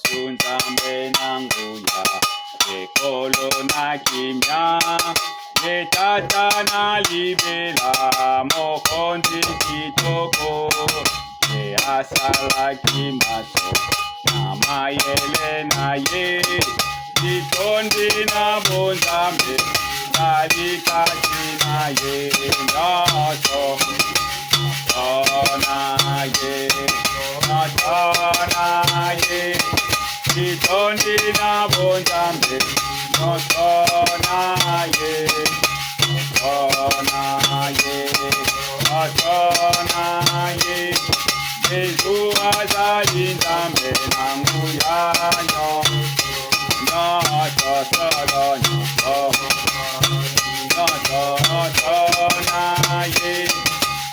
sunzambe nanguya ekolo na kimya netata na libela mokonzi kitoko asala kimaso na mayele na ye kitondi na bonzambe kalikati na ye nato na ye na ye kitondi na bonzambe na ye na ye Yesu azalinzambe nanguya no solo no na ye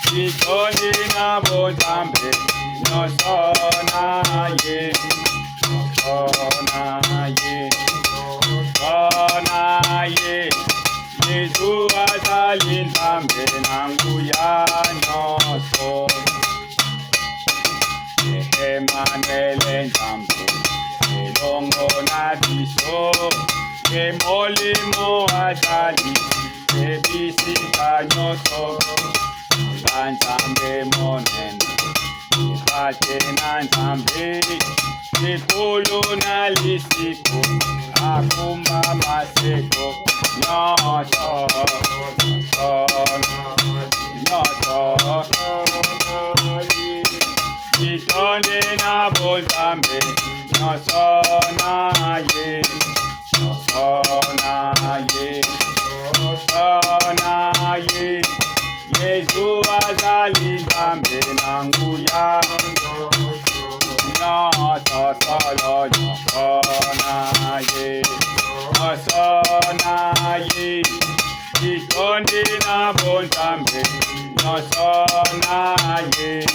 kitoni na bonzambe no na ye na ye Yesu azalinzambe nanguya no so Emmanuel Nzambe elongo na biso emolimo azali ebisika nyonso banzambe monene epate na nzambe likolo na lisiko akumba maseko nyonso Kitonde na bonzambe nyonso na ye Yesu azali nzambe nanguya nyonso solo nyonso na ye Kitonde na bonzambe nyonso na ye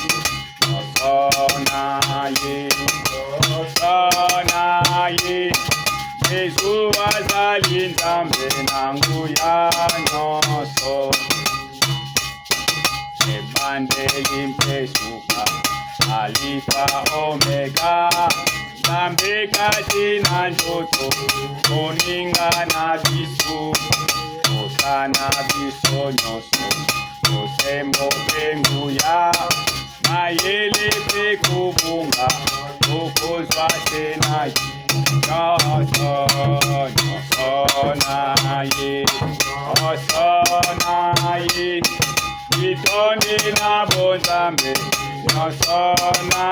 Yesu azali nzambe nanguya nyonso ebandeli mpesuka alifa omega nzambe kati na njoto moninga na biso osana biso nyonso osembo penguya mayele pe kubunga okozwa tena nyonso na ye kitoni na bonzambe nyonso na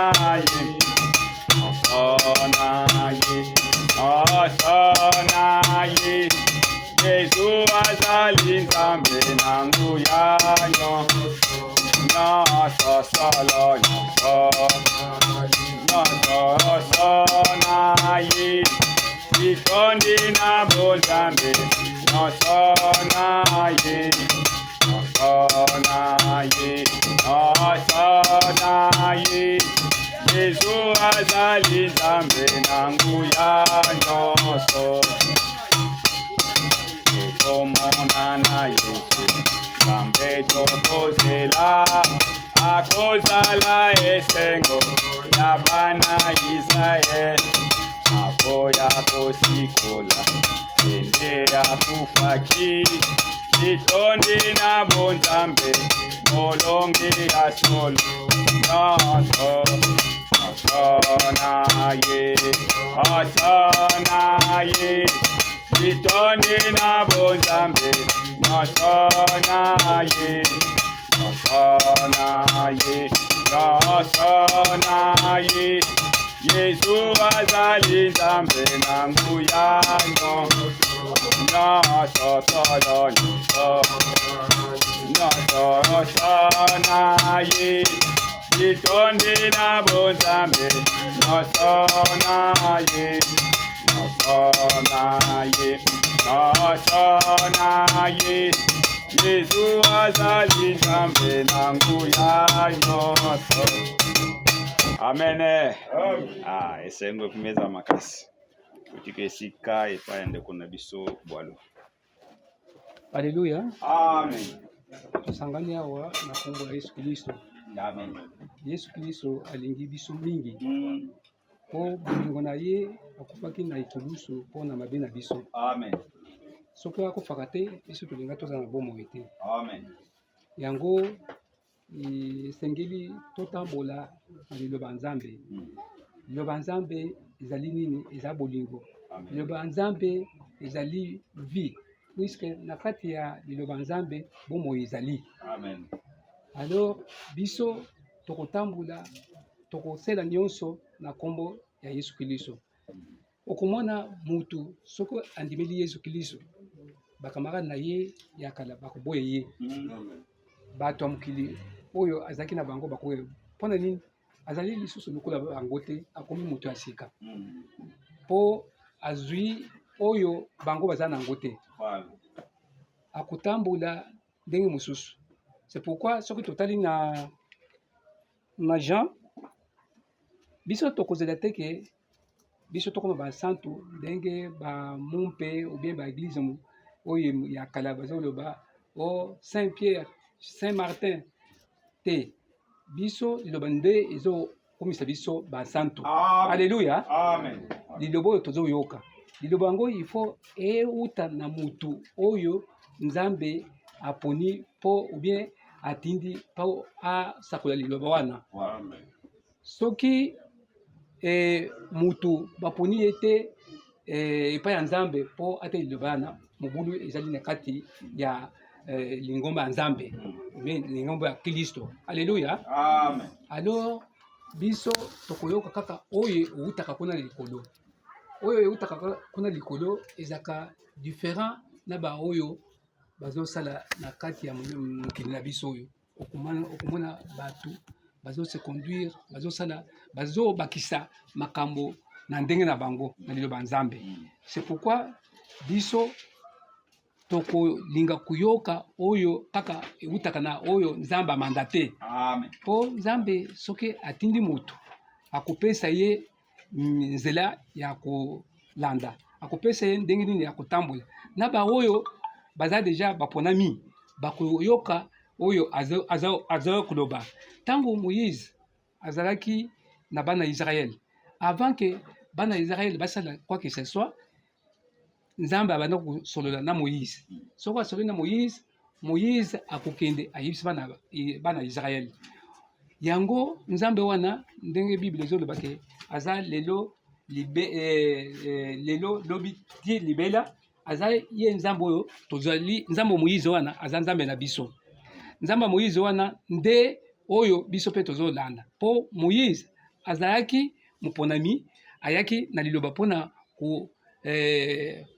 ye Yesu azali nzambe nanguya nyonso solo nyonso na ye kitondi na bonzambe nyonso na ye Yesu azali nzambe nanguya nyonso ekomona na Yesu nzambe tokozela akozala esengo ya bana Israeli akoya kosikola ende ya kufaki kitondi na bonzambe molongi ya solo nyonso na ye kitondi na bonzambe nyonso na ye Yesu azali nzambe nanguya nyonso solo nyonso na ye kitondi na bonzambe nyonso na ye Yesu azali nzambe nanguya nyonso. Amen. Esengo kumeza makasi kutike sika epaende kuna biso bwalo. Haleluya. Amen. Tusangani awa na kombo la Yesu Kristo. Amen. Yesu Kristo alingi biso mingi. po bolingo na ye akufaki na ekulusu mpona mabe na biso. Amen. Soki akufaka te biso tolinga tozala na bomoi te. Amen. Yango esengeli totambola na liloba ya Nzambe. Liloba ya Nzambe ezali nini? Eza bolingo. Liloba ya Nzambe ezali vie, puisque na kati ya liloba ya Nzambe bomoi ezali. Amen. Alors biso tokotambola tokosala nyonso na kombo ya Yesu Kristo. Okomona mutu soko andimeli Yesu Kristo, bakamarade na ye ya kala bakoboya ye. Bato ya mokili oyo azalaki na bango bakoya mpona nini? Azali lisusu lokola bango te, akomi moto ya sika mpo azwi oyo bango baza na yango te, akotambola ndenge mosusu. C'est pourquoi soki totali na Jean, biso tokozela te ke biso tokoma basantu ndenge bamumpe ou bien baeglise oyo ya kala bazoloba o Saint Pierre, Saint Martin te. Biso liloba nde ezokomisa biso basantu. Alléluia. Amen. Liloba oyo tozoyoka, liloba yango ifo euta na mutu oyo Nzambe aponi po ou bien atindi po asakola liloba wana. Amen. Soki mutu baponi ye te epai ya Nzambe po ate liloba wana, mobulu ezali na kati ya lingomba ya Nzambe, lingomba ya Kristo. Alléluia. Amen. Alors biso tokoyoka kaka oyo eutaka kuna likolo. Oyo eutaka kuna likolo ezaka différent na ba oyo bazosala na kati ya mokili na biso oyo. Okomona batu bazo se conduire, bazosala, bazobakisa makambo na ndenge na bango na liloba ya Nzambe. C'est pourquoi biso tokolinga kuyoka oyo kaka eutaka na oyo Nzambe amandate. Amen. Po Nzambe soki atindi mutu akopesa ye nzela ya kolanda, akopesa ye ndenge nini ya kotambola. Na ba oyo baza deja baponami bakoyoka oyo azo kuloba. Tango Moïse azalaki na bana Israël, avant que bana Israël basala quoi que ce soit, Nzambe abanda kosolola na Moïse. Soko asolola na Moïse, Moïse akokende ayebisi bana Israël. Yango Nzambe wana ndenge Bible ezoloba ke aza lelo lobi ti libela, aza ye Nzambe oyo tozali Nzambe Moïse wana aza Nzambe na biso. Nzambe Moïse wana nde oyo biso pe tozolanda. Po Moïse azalaki muponami, ayaki na liloba pona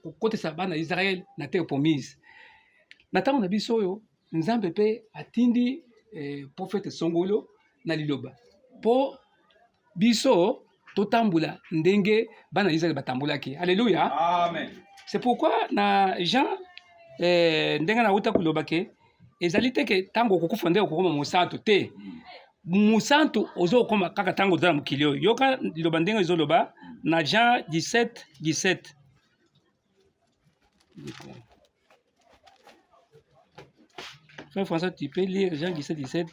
kokotesa bana Israël na terre promise. Na ntango na biso oyo Nzambe pe atindi prophète Songolo na liloba po biso totambola ndenge bana Israël batambolaki. Alléluia. Amen. C'est pourquoi na Jean ndenge na uta kuloba ke ezali te ke tango kokufa nde okokoma musantu te. Musantu ozokoma kaka tango ozala mokili oyo. Yoka liloba ndenge ezoloba na Jean 17:17. Frère François, tu peux lire Jean 17:17.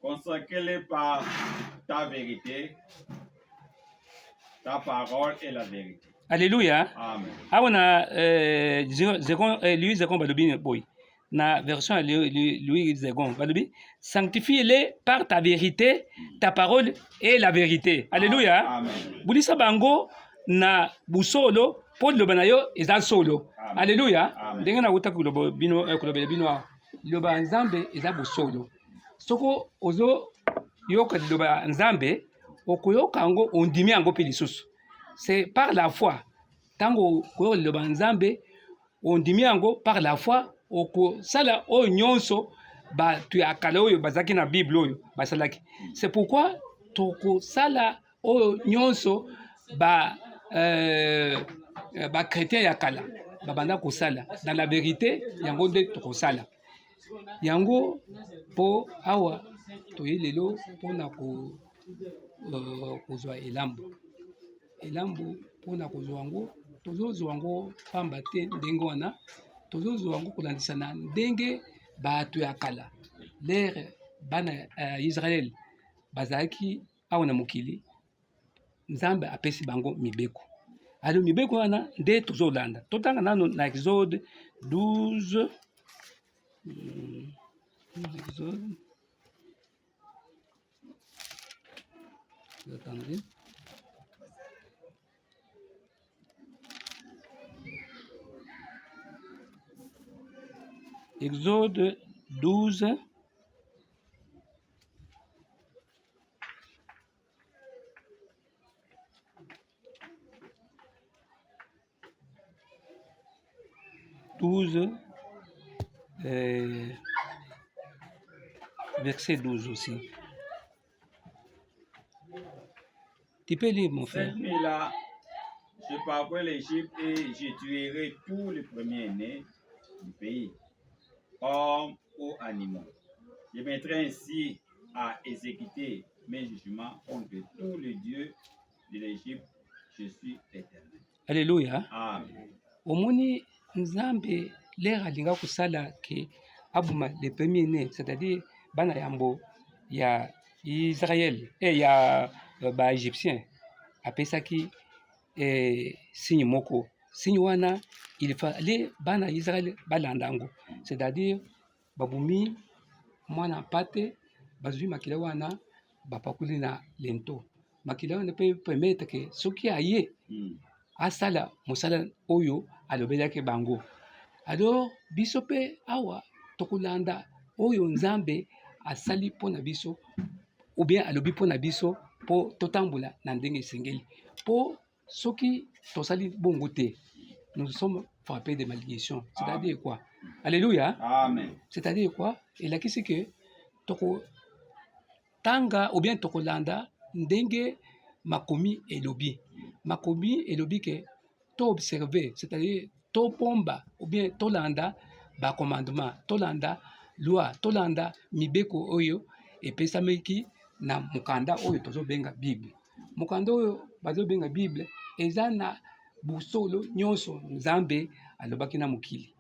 Consacrez-les par ta vérité. Ta parole est la vérité. Alléluia. Amen. Awana Louis Zegon balobi boy. Na version Louis Zegon balobi, sanctifie-les par ta vérité, ta parole est la vérité. Alléluia. Amen. Bulisa bango na busolo po liloba na yo eza solo. Alléluia. Ndenge na uta kuloba bino liloba Nzambe eza busolo. Soko ozo yoka liloba Nzambe okoyoka yango ondimi yango pe lisusu. C'est par la foi. Tango koyoka liloba Nzambe ondimi yango par la foi okosala oyo nyonso batu ya kala oyo bazaki na Bible oyo basalaki. C'est pourquoi tokosala oyo nyonso ba chrétien ya kala babanda kosala dans la vérité yango nde tokosala. Yango po awa toyi lelo mpona kozwa elambu mpona kozwa yango tozozwa yango pamba te ndenge wana tozozwa yango kolandisa na ndenge bato ya kala lere bana ya Israel bazalaki awa na mokili nzambe apesi bango mibeko. Alors mibeko wana nde tozolanda totanga nano na Exode 12 Exode attendez Exode 12 verset 12 aussi. Tu peux lire, mon frère. Cette nuit-là, je parcourais l'Égypte et je tuerai tous les premiers-nés du pays, hommes ou animaux. Je mettrai ainsi à exécuter mes jugements contre tous les dieux de l'Égypte. Je suis l'Éternel. Alléluia. Amen. Omoni nzambe lera linga kusala ke abuma les premiers-nés, c'est-à-dire bana yambo ya Israël et ya ba égyptien apesaki signe moko. Signe wana il fallait bana Israël balandango, c'est-à-dire babumi mwana pate bazui makila wana bapakuli na lento. Makila wana pe permettre que soki aye asala mosala oyo alobelaki bango. Alors biso pe awa tokolanda oyo nzambe asali pona biso ou bien alobi pona biso po totambola na ndenge esengeli. Po soki tosali bongo te, nous sommes frappés de malédiction. C'est-à-dire quoi? Alléluia. Amen. C'est-à-dire quoi? Elakisi que toko tanga ou bien tokolanda ndenge makomi elobi. Makomi elobi ke to observer, c'est-à-dire to pomba ou bien tolanda ba commandement, tolanda loi, tolanda mibeko oyo epesameki na mukanda oyo tozobenga Bible. Mukanda oyo bazobenga Bible eza na busolo nyonso nzambe alobaki na mokili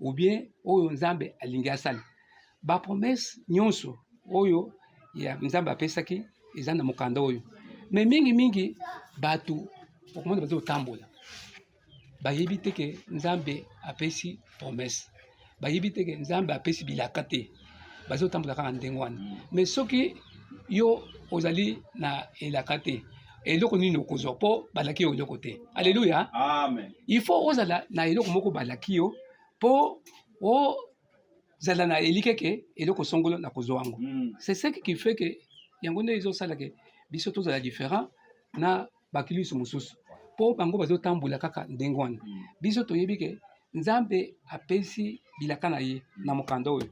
ou bien oyo nzambe alingi asala. Ba promesse nyonso oyo ya nzambe apesaki eza na mukanda oyo. Mais mingi bato okomona bazotambola bayebi te ke nzambe apesi promesse, bayebi te ke nzambe apesi bilaka te, bazotambola kaka ndenge wana. Mais soki yo ozali na elaka te, eloko nini okozwa po balaki yo eloko te. Alléluia. Amen. Il faut ozala na eloko moko balaki yo po ozala na elike ke eloko songolo na kozwa yango. C'est ce qui fait que yango nde ezosala ke biso tozala différent na bakilisu mosusu. Po bango bazotambola kaka ndenge wana. Biso toyebi ke nzambe apesi bilaka na ye na mokanda oyo.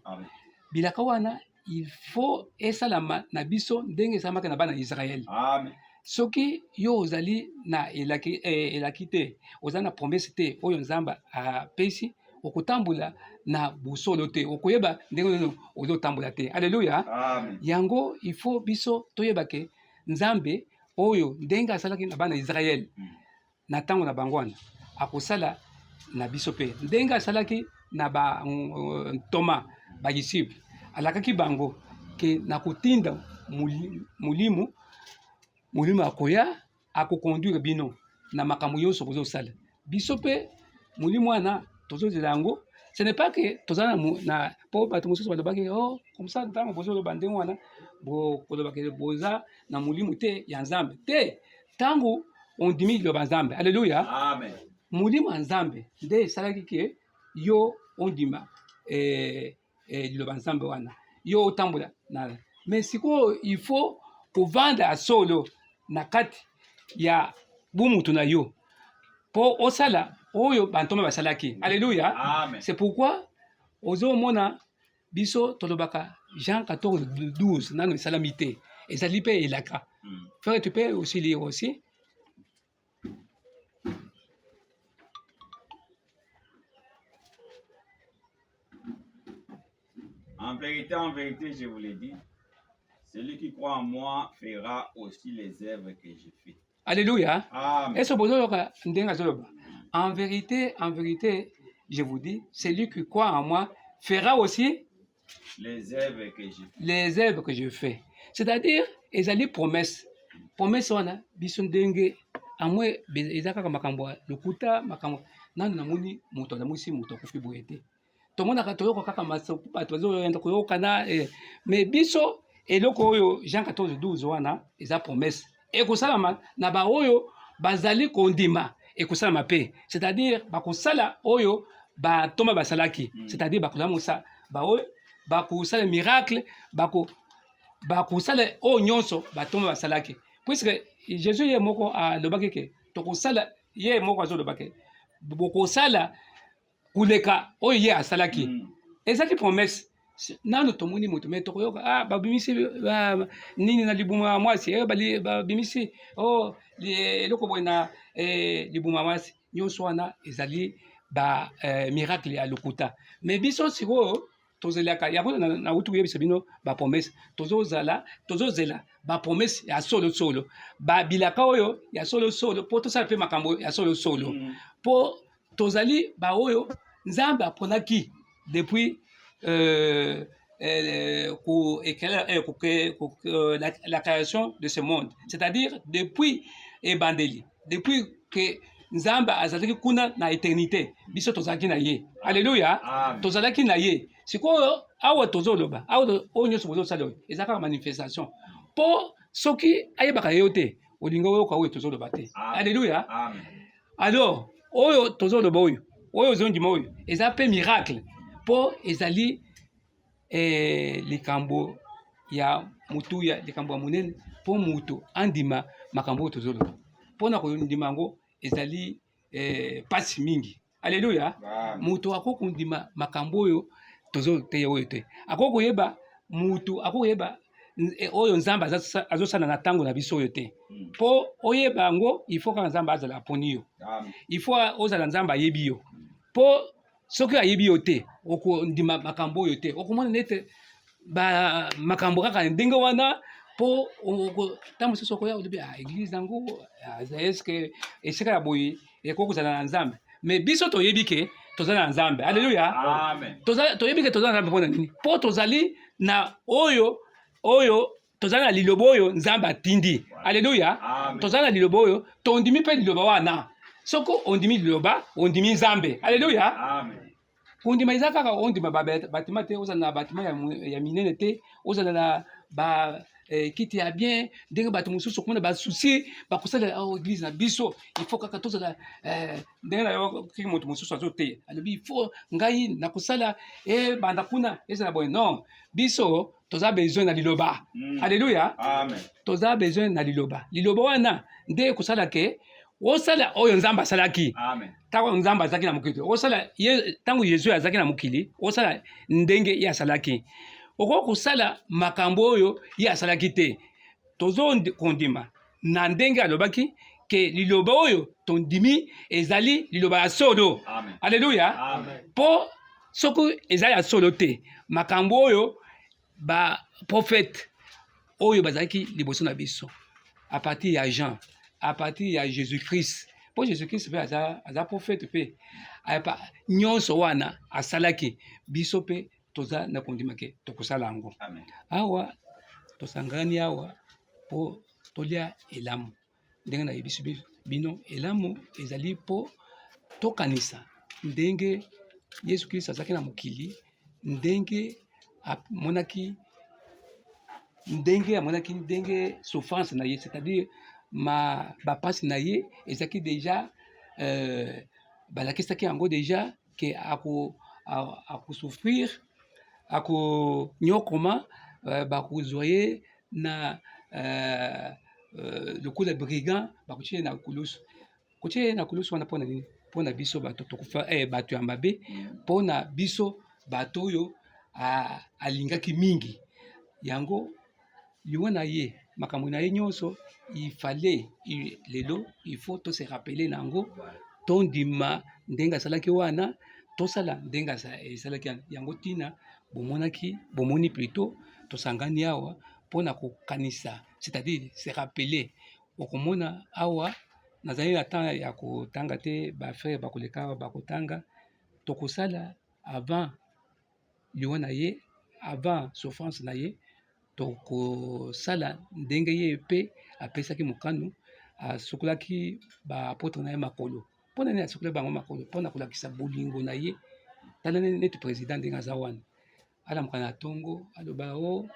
Bilaka wana il faut esalama na biso ndenge esalamaka na bana Israël. Amen. Soki yo ozali na elaki te, ozali na promesse te oyo nzambe apesi, okotambola na busolo te, okoyeba ndenge ozotambola te. Alléluia. Amen. Yango il faut biso toyeba ke nzambe oyo ndenge asalaki na bana Israël na tango na bango wana akosala na biso pe ndenge asalaki na ba Thomas ba disciple alakaki bango ke na kotinda mulimu akoya akokonduire bino na makambo nyonso bozosala biso pe mulimu wana tozozela yango. Ce n'est pas que tozala na po bato mosusu balobaki oh comme ça ntango bozoloba ndenge wana kolobaki boza na mulimu te ya nzambe te tango ondimi liloba nzambe. Alléluia. Amen. Mulimu ya nzambe nde esalaki ke yo ondima liloba nzambe wana yo otambola na. Mais sikoyo il faut kovanda ya solo na kati ya bumutu na yo po osala oyo bantoma basalaki. Alléluia. Amen. C'est pourquoi ozomona biso tolobaka Jean 14:12 nano esalami te ezali pe elaka. Frère, tu peux aussi lire aussi. En vérité, je vous l'ai dit, celui qui croit en moi fera aussi les œuvres que j'ai faites. Alléluia. Amen. Est-ce que vous avez en vérité, je vous dis, celui qui croit en moi fera aussi les œuvres que j'ai. les œuvres que je fais. C'est-à-dire, ezali promesse. Promesse wana biso ndenge amwe eza kaka makambo ya lokuta makambo nani namoni moto azamusi moto akufi boye te. Tomonaka toyoka kaka bato bazoyenda koyokana mais biso eloko oyo Jean 14:12 wana eza promesse ekosalama na baoyo bazali kondima ekosalama pe, c'est-à-dire bakosala oyo batoma basalaki, c'est-à-dire bakolamusa baoyo bakosala miracle bakosala oyo nyonso batoma basalaki, puisque Jésus ye moko alobaki ke tokosala ye moko azolobaki bokosala kuleka oyo ye asalaki ezaki promesse. Nano tomoni moto me tokoyoka babimisi nini na libuma mwasi babimisi eloko boye na libuma mwasi nyonso wana ezali ba miracle ya lokuta. Mais biso sikoyo tozelaka yango na utu yebisa bino ba promesse tozozela ba promesse ya solo solo ba bilaka oyo ya solo solo po tosala pe makambo ya solo solo po tozali ba oyo Nzambe aponaki depuis la création de ce monde, c'est-à-dire depuis ebandeli, depuis que Nzamba azalaki kuna na éternité biso tozalaki na ye. Alléluia. Tozalaki na ye sikoyo awa tozoloba awa oyo nyonso bozosala oyo ezaka manifestation po soki ayebaka yo te olinga oyoka oyo tozoloba te. Alléluia. Alors oyo tozoloba oyo ozondima oyo eza pe miracle po ezali likambo ya mutu ya likambo ya munene po mutu andima makambo oyo tozoloba mpona kondima yango ezali pasi mingi. Alléluia. Mutu akokondima makambo oyo tozoteya oyo te akokoyeba mutu akokoyeba oyo Nzambe azosala na ntango na biso oyo te po oyeba yango il faut kaka Nzambe azala aponi yo, il faut ozala Nzambe ayebi yo po soki ayebi yo te okondima makambo oyo te okomona nete makambo kaka ndenge wana po ntango mosusu okoya olobi église yango eske esika ya boye ekoki kozala na Nzambe, mais biso toyebi ke tozali na Nzambe. Alléluia. Toyebi ke tozali na Nzambe mpona nini po tozali na oyo tozali na liloba oyo Nzambe atindi. Alléluia. Tozali na liloba oyo tondimi mpe liloba wana soki ondimi liloba ondimi Nzambe. Alléluia. Kondima eza kaka ondima batima te ozala na batima ya minene te ozala na kiti ya bien ndenge bato mosusu okomona basusi bakosala église na biso il faut kaka tozala ndenge na yo kiki moto mosusu azoteya alobi il faut ngai nakosala banda kuna ezala boye. Non, biso toza besoin na liloba. Alléluia. Toza besoin na liloba wana nde kosala ke osala oyo Nzambe asalaki ntango Nzambe azalaki na mokili osala ntango Yesu azalaki na mokili osala ndenge ye asalaki okoki kosala makambo oyo ye asalaki te. Tozokondima na ndenge alobaki ke liloba oyo tondimi ezali liloba ya solo. Alléluia. Po soki ezali ya solo te makambo oyo baprofete oyo bazalaki liboso na biso à partir ya Jean, à partir ya Jésus-Christ, po Jésus-Christ mpe aza prophète mpe nyonso wana asalaki biso mpe toza na kondima ke tokosala yango. Awa tosangani awa po tolia elamu ndenge na yebisi bino elamu ezali po tokanisa ndenge Yesu Kristo azalaki na mokili ndenge amonaki ndenge souffrance na ye, c'est-à-dire bapasi na ye ezalaki déjà balakisaki yango déjà ke akosouffrir akonyokoma bakozwa ye na lokola brigand bakotia ye na kulusu. Kotia ye na kulusu wana mpona nini? Mpona biso bato tokufa bato ya mabe, mpona biso bato oyo alingaki mingi yango liwa na ye makambo na ye nyonso il fallait lelo il faut to se rappeler nango tondima ndenge asalaki wana tosala ndenge esalaki yango ntina bomoni plutôt tosangani awa mpona kokanisa, c'est-à-dire se rappeler. Okomona awa nazali na temps ya kotanga te bafrère bakoleka awa bakotanga tokosala avant liwa na ye, avant souffrance na ye, tokosala ndenge ye pe apesaki mokano asukolaki baapotre na ye makolo. Mpona nini asukolaki bango makolo? Mpona kolakisa bolingo na ye. Tala neti président ndenge aza wana alamuka na ntongo aloba o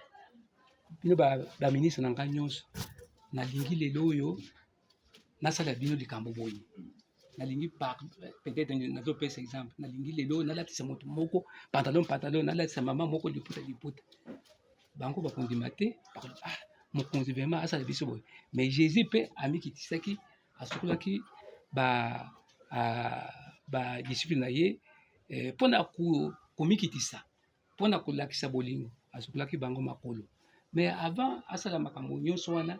bino baministre na ngai nyonso, nalingi lelo oyo nasala bino likambo boye, nalingi peut-être nazopesa exemple, nalingi lelo nalatisa moto moko pantalon nalatisa mama moko liputa. Bango bakondima te, mokonzi vraiment asala biso boye. Mais Jésus pe amikitisaki asukolaki disciple na ye mpona komikitisa, mpona kolakisa bolingo, asukolaki bango makolo. Mais avant asala makambo nyonso wana,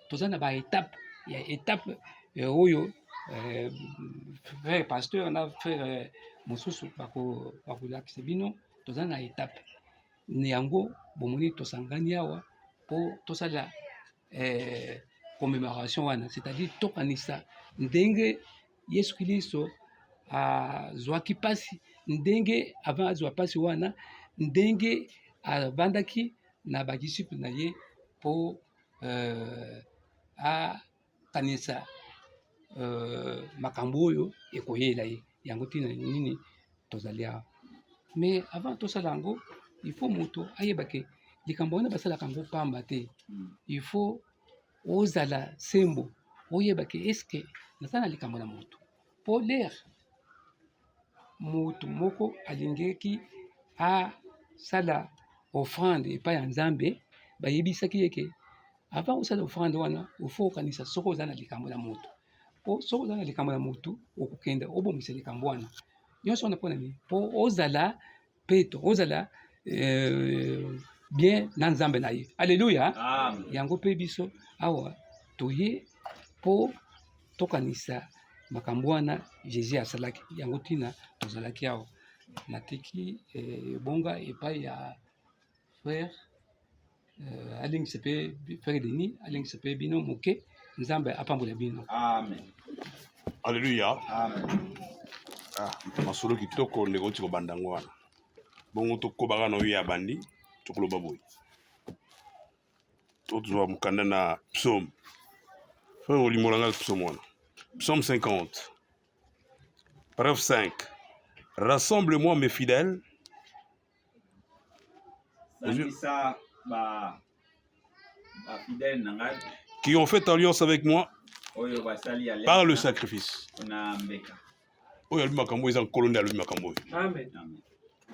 toza na baétape ya étape oyo frère pasteur na frère mosusu bakolakisa bino, toza na étape ni yango bomoni tosangani awa po tosala commémoration wana, c'est-à-dire tokanisa ndenge Yesu Kristo azwaki pasi, ndenge avant azwa pasi wana, ndenge avandaki na badisciple na ye po akanisa makambo oyo ekoyela ye. Yango tina nini tozali awa. Mais avant tosala yango, il faut moto ayeba ke likambo wana basalaka yango pamba te. Il faut ozala sembo, oyeba ke eske nasala likambo na moto po lere moto moko alingeki asala offrande epai ya Nzambe, bayebisaki ye ke avant osala offrande wana ofo okanisa soko oza na likambo na moto. Po soko oza na likambo na moto okokenda obomisa likambo wana nyonso wana mpona nini? Po ozala peto, ozala bien na Nzambe na ye. Alléluia. Yango pe biso awa toye po tokanisa makambo wana Jésus asalaki. Yango tina tozalaki awa. Nateki bonga epai ya frère alingi sepe frère Denis, alingi sepe bino moke, Nzambe apambola bino. Amen. Alléluia. Amen. Masolo kitoko ndeko tiko bandango wana. Bongo tokobaka na oyo ya bandi tokoloba boye. Tozwa mukanda na psaume. Frère olimolanga psaume wana. Psaume 50. Paragraphe 5. Rassemble-moi mes fidèles. Qui ont fait alliance avec moi par le sacrifice. Oyo alumi makambo eza nkolo nde alumi makambo oyo. Amen.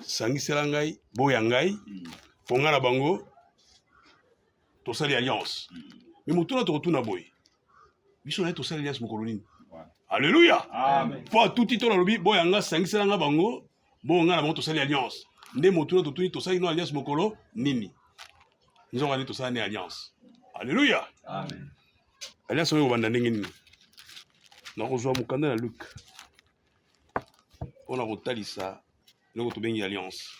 Sangisela ngai boya ngai po nga na bango tosali alliance. Mais motuna tokotuna boye biso naye tosali alliance mokolo nini? Alléluia. Amen. Po tuti to nalobi boya nga sangisela nga bango bo nga na bango tosali alliance. Nde motuna totuni tosali no alliance mokolo nini? Nzonga ni tosali alliance. Alléluia. Amen. Alliance oyo banda ndenge nini? Nakozwa mukanda na Luc. On a kotalisa loko tobengi alliance.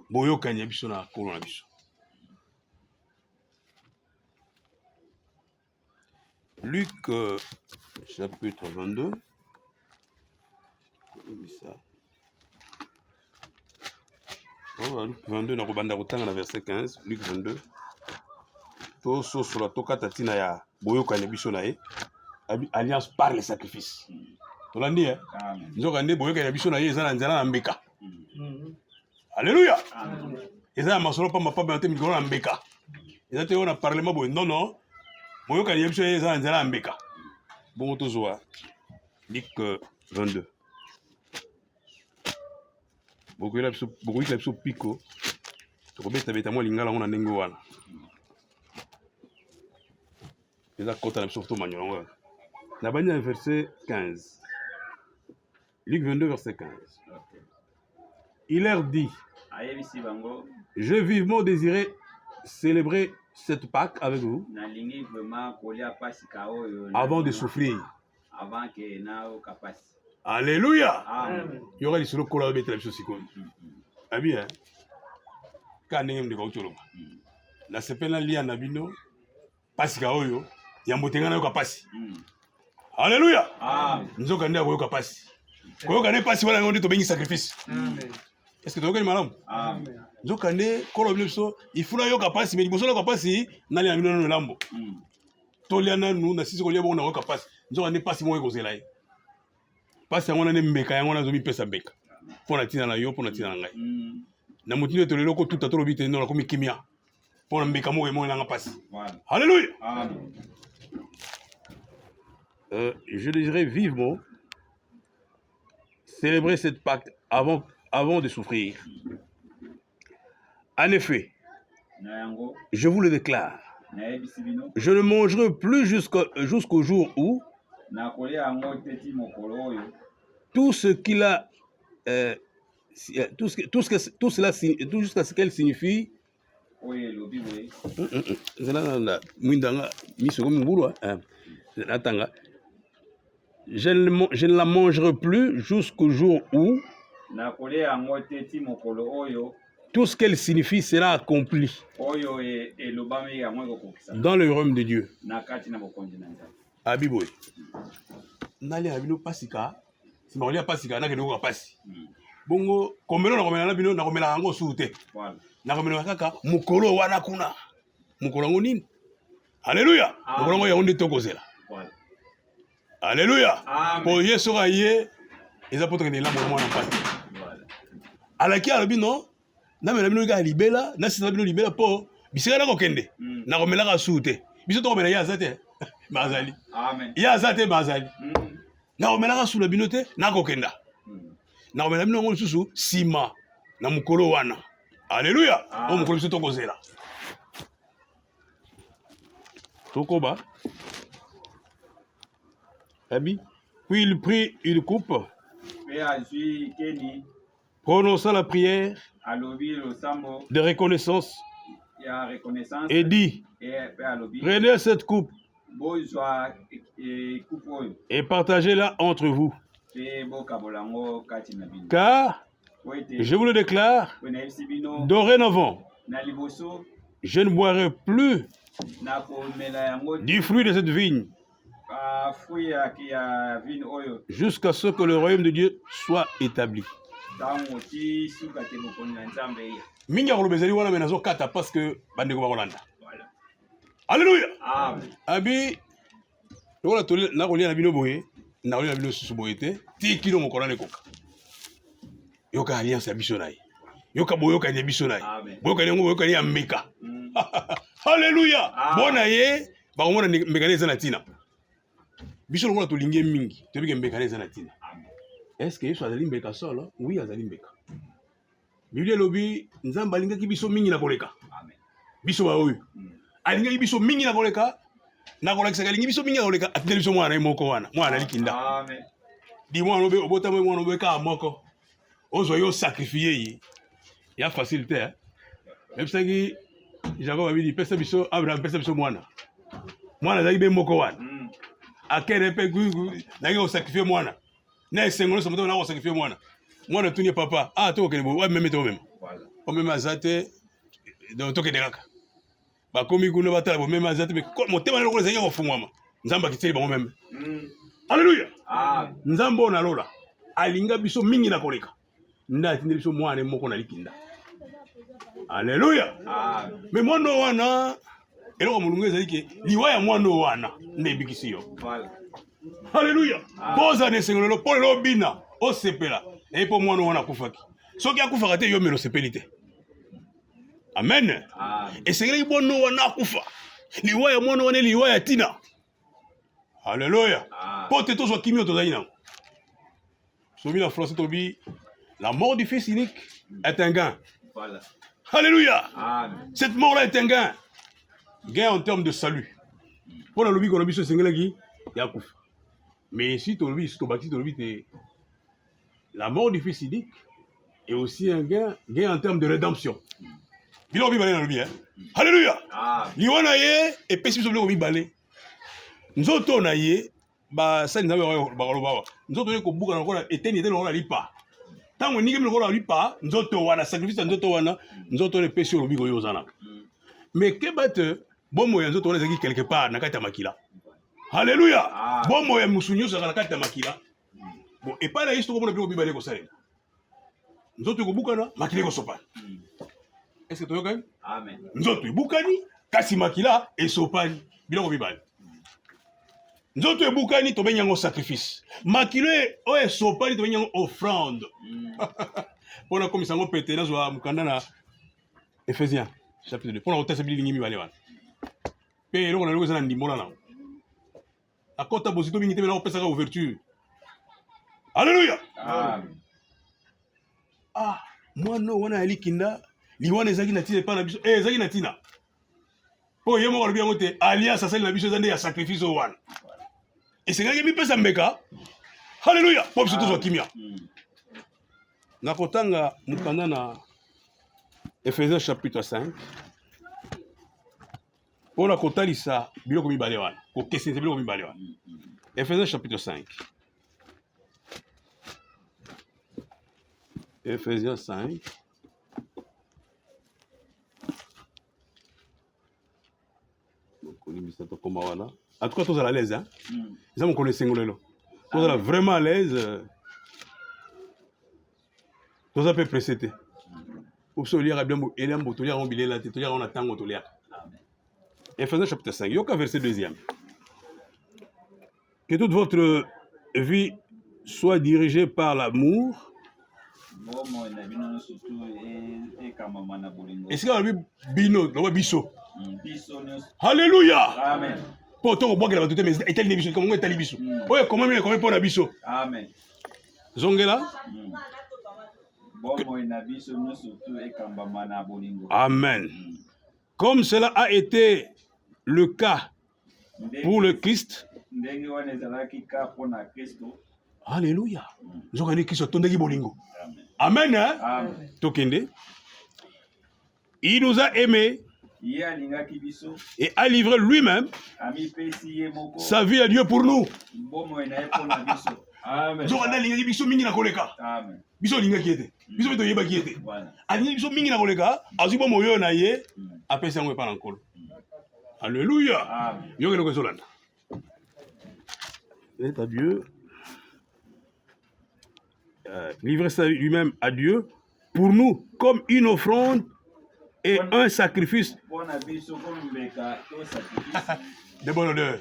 Boyokani ya biso na kolo na biso. Luc chapitre 22. Luc 22 na kobanda kotanga na verset 15. Luc 22. To sosola tokata tina ya boyokani biso na ye. Alliance par le sacrifice. Tolandi hein? Nzoka nde boyokani biso na ye eza na nzela na mbeka. Alléluia. Eza ya masolo pa mapa ba te mikolo na mbeka. Eza te ona parlement boy non non. Boyokani biso ye eza na nzela na mbeka. Bongo tozwa Luc 22. Bokoyela biso piko. Tokobeta beta mo lingala ngona ndenge wana. Eza kota na biso to manyola. La bannière verset 15. Luc 22 verset 15. Il leur dit: j'ai vivement désiré célébrer cette Pâque avec vous avant de souffrir. Alléluia. Il y aura les solos collés avec la psychose. Ah bien. Quand on est de Gautolo, la sepena lia nabino pasika oyo ya motengana yo kapasi. Alléluia. Nzoka ndia koyoka pasi. koyoka ne pasi wana ngonde to bengi sacrifice. Est-ce que tu as madame? Amen. Nzokande kolo biso ifuna yoka pasi mais liboso na pasi nali na bino lambo. Toliana nu na sisi kolia bona yoka pasi. Nzokande pasi mo ekozela ye. Pasi yango na ne mbeka yango na zomi pesa mbeka. Pona tina na yo pona tina na ngai. Na mutino to leloko tuta to lobite no na komi kimia. Pona mbeka mo emo na pasi. Voilà. Alléluia. Amen. Je désirais vivement célébrer cette Pâque avant de souffrir. En effet, je vous le déclare, je ne mangerai plus jusqu'au jour où tout ce qu'il a, tout jusqu'à ce qu'elle signifie. Je ne la mangerai plus jusqu'au jour où tout ce qu'elle signifie sera accompli dans le royaume de Dieu. Abiboy. Nali abino pasika, si ma pasika na kendo pasi. Bongo komelo na komela na bino na komela ngo suute. Voilà. Na komela kaka mukolo wana kuna. Mukolo ngo nini? Alléluia. Mukolo ngo ya onde tokozela. Voilà. Alléluia. Pour Yesu raye, ils apportent que la mort en pasi. Voilà. Alaki albino na mena bino ga libela, na sisa bino libela po bisika na kokende. Na komela ka suute. Biso to komela ya zate. Bazali. Amen. Ya zate bazali. Na komela ka sula bino te na kokenda. Na komela bino ngo susu sima na mukolo wana. Alléluia. O mukolo biso to kozela. Tokoba. Abi. Puis il prit une coupe. Prononça la prière de reconnaissance et dit, prenez cette coupe et partagez-la entre vous. Car, je vous le déclare, dorénavant, je ne boirai plus du fruit de cette vigne jusqu'à ce que le royaume de Dieu soit établi. Minga kolobezeli wana menazo kata parce que bandeko bakolanda. Alléluia. Amen. Abi lola tole na kolia na bino boye, na kolia na bino susu boye te, ti kilo mokona ne koka. Yoka alliance ya biso nayi. Yoka boyoka ya biso nayi. Boyoka ngo boyoka ya mbeka. Alléluia. Bona ye ba komona mbeka ne sana tina. Biso lola tolinge mingi, to bike mbeka ne sana tina. Est-ce que Yesu azali mbeka solo? Oui, azali mbeka. Biblia lobi nzamba alingaki biso mingi na koleka. Amen. Biso ba oyo. Alingaki biso mingi na koleka. Na koleka alingaki biso mingi na koleka. Atindeli biso mwana moko wana. Mwana likinda. Amen. Di mwana lobe obota mwana lobe ka moko. Ozo yo sacrifier yi. Ya facilité hein. Même ça qui Jacob abi di pesa biso Abraham pesa biso mwana. Mwana zaki be moko wana. Akere pe na yo sacrifier mwana. Na esengolo so mutona na sacrifier mwana. Mwana tunie papa. Ah to okene bo même to même. Voilà. O même azate donc to kedeka. Ba komi kuna batala bo même azate mais motema lokolo zanya ofungwama. Nzamba kiteli bango même. Alléluia. Ah. Nzambo na lola. Alinga biso mingi na koleka. Nda tindeli biso mwana moko na likinda. Alléluia. Ah. Mais mwana wana eloko mulungu ezali ke liwa ya mwana wana ndebikisi yo. Voilà. Alléluia. Poza ne sengolo po lo bina o sepela. Et pour moi, nous on a koufaki. Ce qui a koufaki, yo melo sepelite. Amen. Et c'est que bon nous on a koufa. Liwa ya mwana wana liwa ya tina. Alléluia. Pote to so kimio to zaina. Somi la France tobi la mort du fils unique est un gain. Voilà. Alléluia. Amen. Cette mort là est un gain. Gain en termes de salut. Pour la lobby qu'on a biso sengela gi ya koufa. Mais si to lobby to bâti to lobby te la mort du fils unique est aussi un gain en termes de rédemption. Bilo bi balé na lobi hein. Alléluia. Liwana ye et pesi biso bilo bi balé. Nzoto na ye ba sali na ba ba. Nzoto ye ko buka na ko eteni eteni na lipa. Tango ninge mi ko lipa, nzoto wana sacrifice nzoto wana, nzoto le pesi lobi ko yozana. Mais que bate bomo ya nzoto wana zaki quelque part na kata makila. Alléluia. Bomo ya musunyo sa na kata makila. bon et pas là yesu tokomona biloko mibale kosalela nzoto ekobukana makila ekosopana est ce que toyokani Amen. nzoto ebukani kasi makila esopani biloko mibale nzoto ebukani tobengi yango sacrifice makila oyo esopani tobengi yango offrande mpona komisa yango pete nazwa mokanda na Ephésiens chapitre 2 mpona kotasa bilingi mibale wana mpe eloko na eloko eza na ndimbola nango akota bozito mingi te mena kopesaka ouverture alleluya mwana wana ya likinda liwana ezalaki na ntina epai na biso ezalaki na ntina mpo ye moko alobi yango te alliance asali na biso eza nde ya sacrifice oyo wana esengaki mipesa mbeka halleluya mpo biso tozwa kimia nakotanga mokanda na Ephésiens chapitre 5 mpona kotalisa biloko mibale wana kokesenisa biloko mibale wana Ephésiens chapitre 5 Ephésiens 5 kolimbisa tokoma wana en tout cas tozala à l'aise hein eza mokolo esengo lelo tozala vraiment à l'aise toza mpe pressé te oso oliaka bilembo elembo toliaka ngo bilela te toliaka ngo na ntango toliaka Ephésiens chapitre 5 yoka verset 2e que toute votre vie soit dirigée par l'amour esika balobi bino loba biso halleluya mpo tokobwakela bato te mais etali na biso likambo etali biso oyo ekomami ekomi mpo na biso zongela amen comme cela a été le cas pour le Christ alléluia nzokani Kristo atondaki bolingo amen hein? Tokende il nous a aimés et a livré lui-même sa vie à Dieu pour nous nzokani alingaki biso mingi na koleka biso olingaki ete biso mpe toyebaki ete alingaki biso mingi na koleka azwi bomo oyo na ye apesi yango epai na nkolo alléluia yoka eloko ezolanda est à Dieu livrer ça lui-même à Dieu pour nous comme une offrande et un sacrifice de bonne odeur.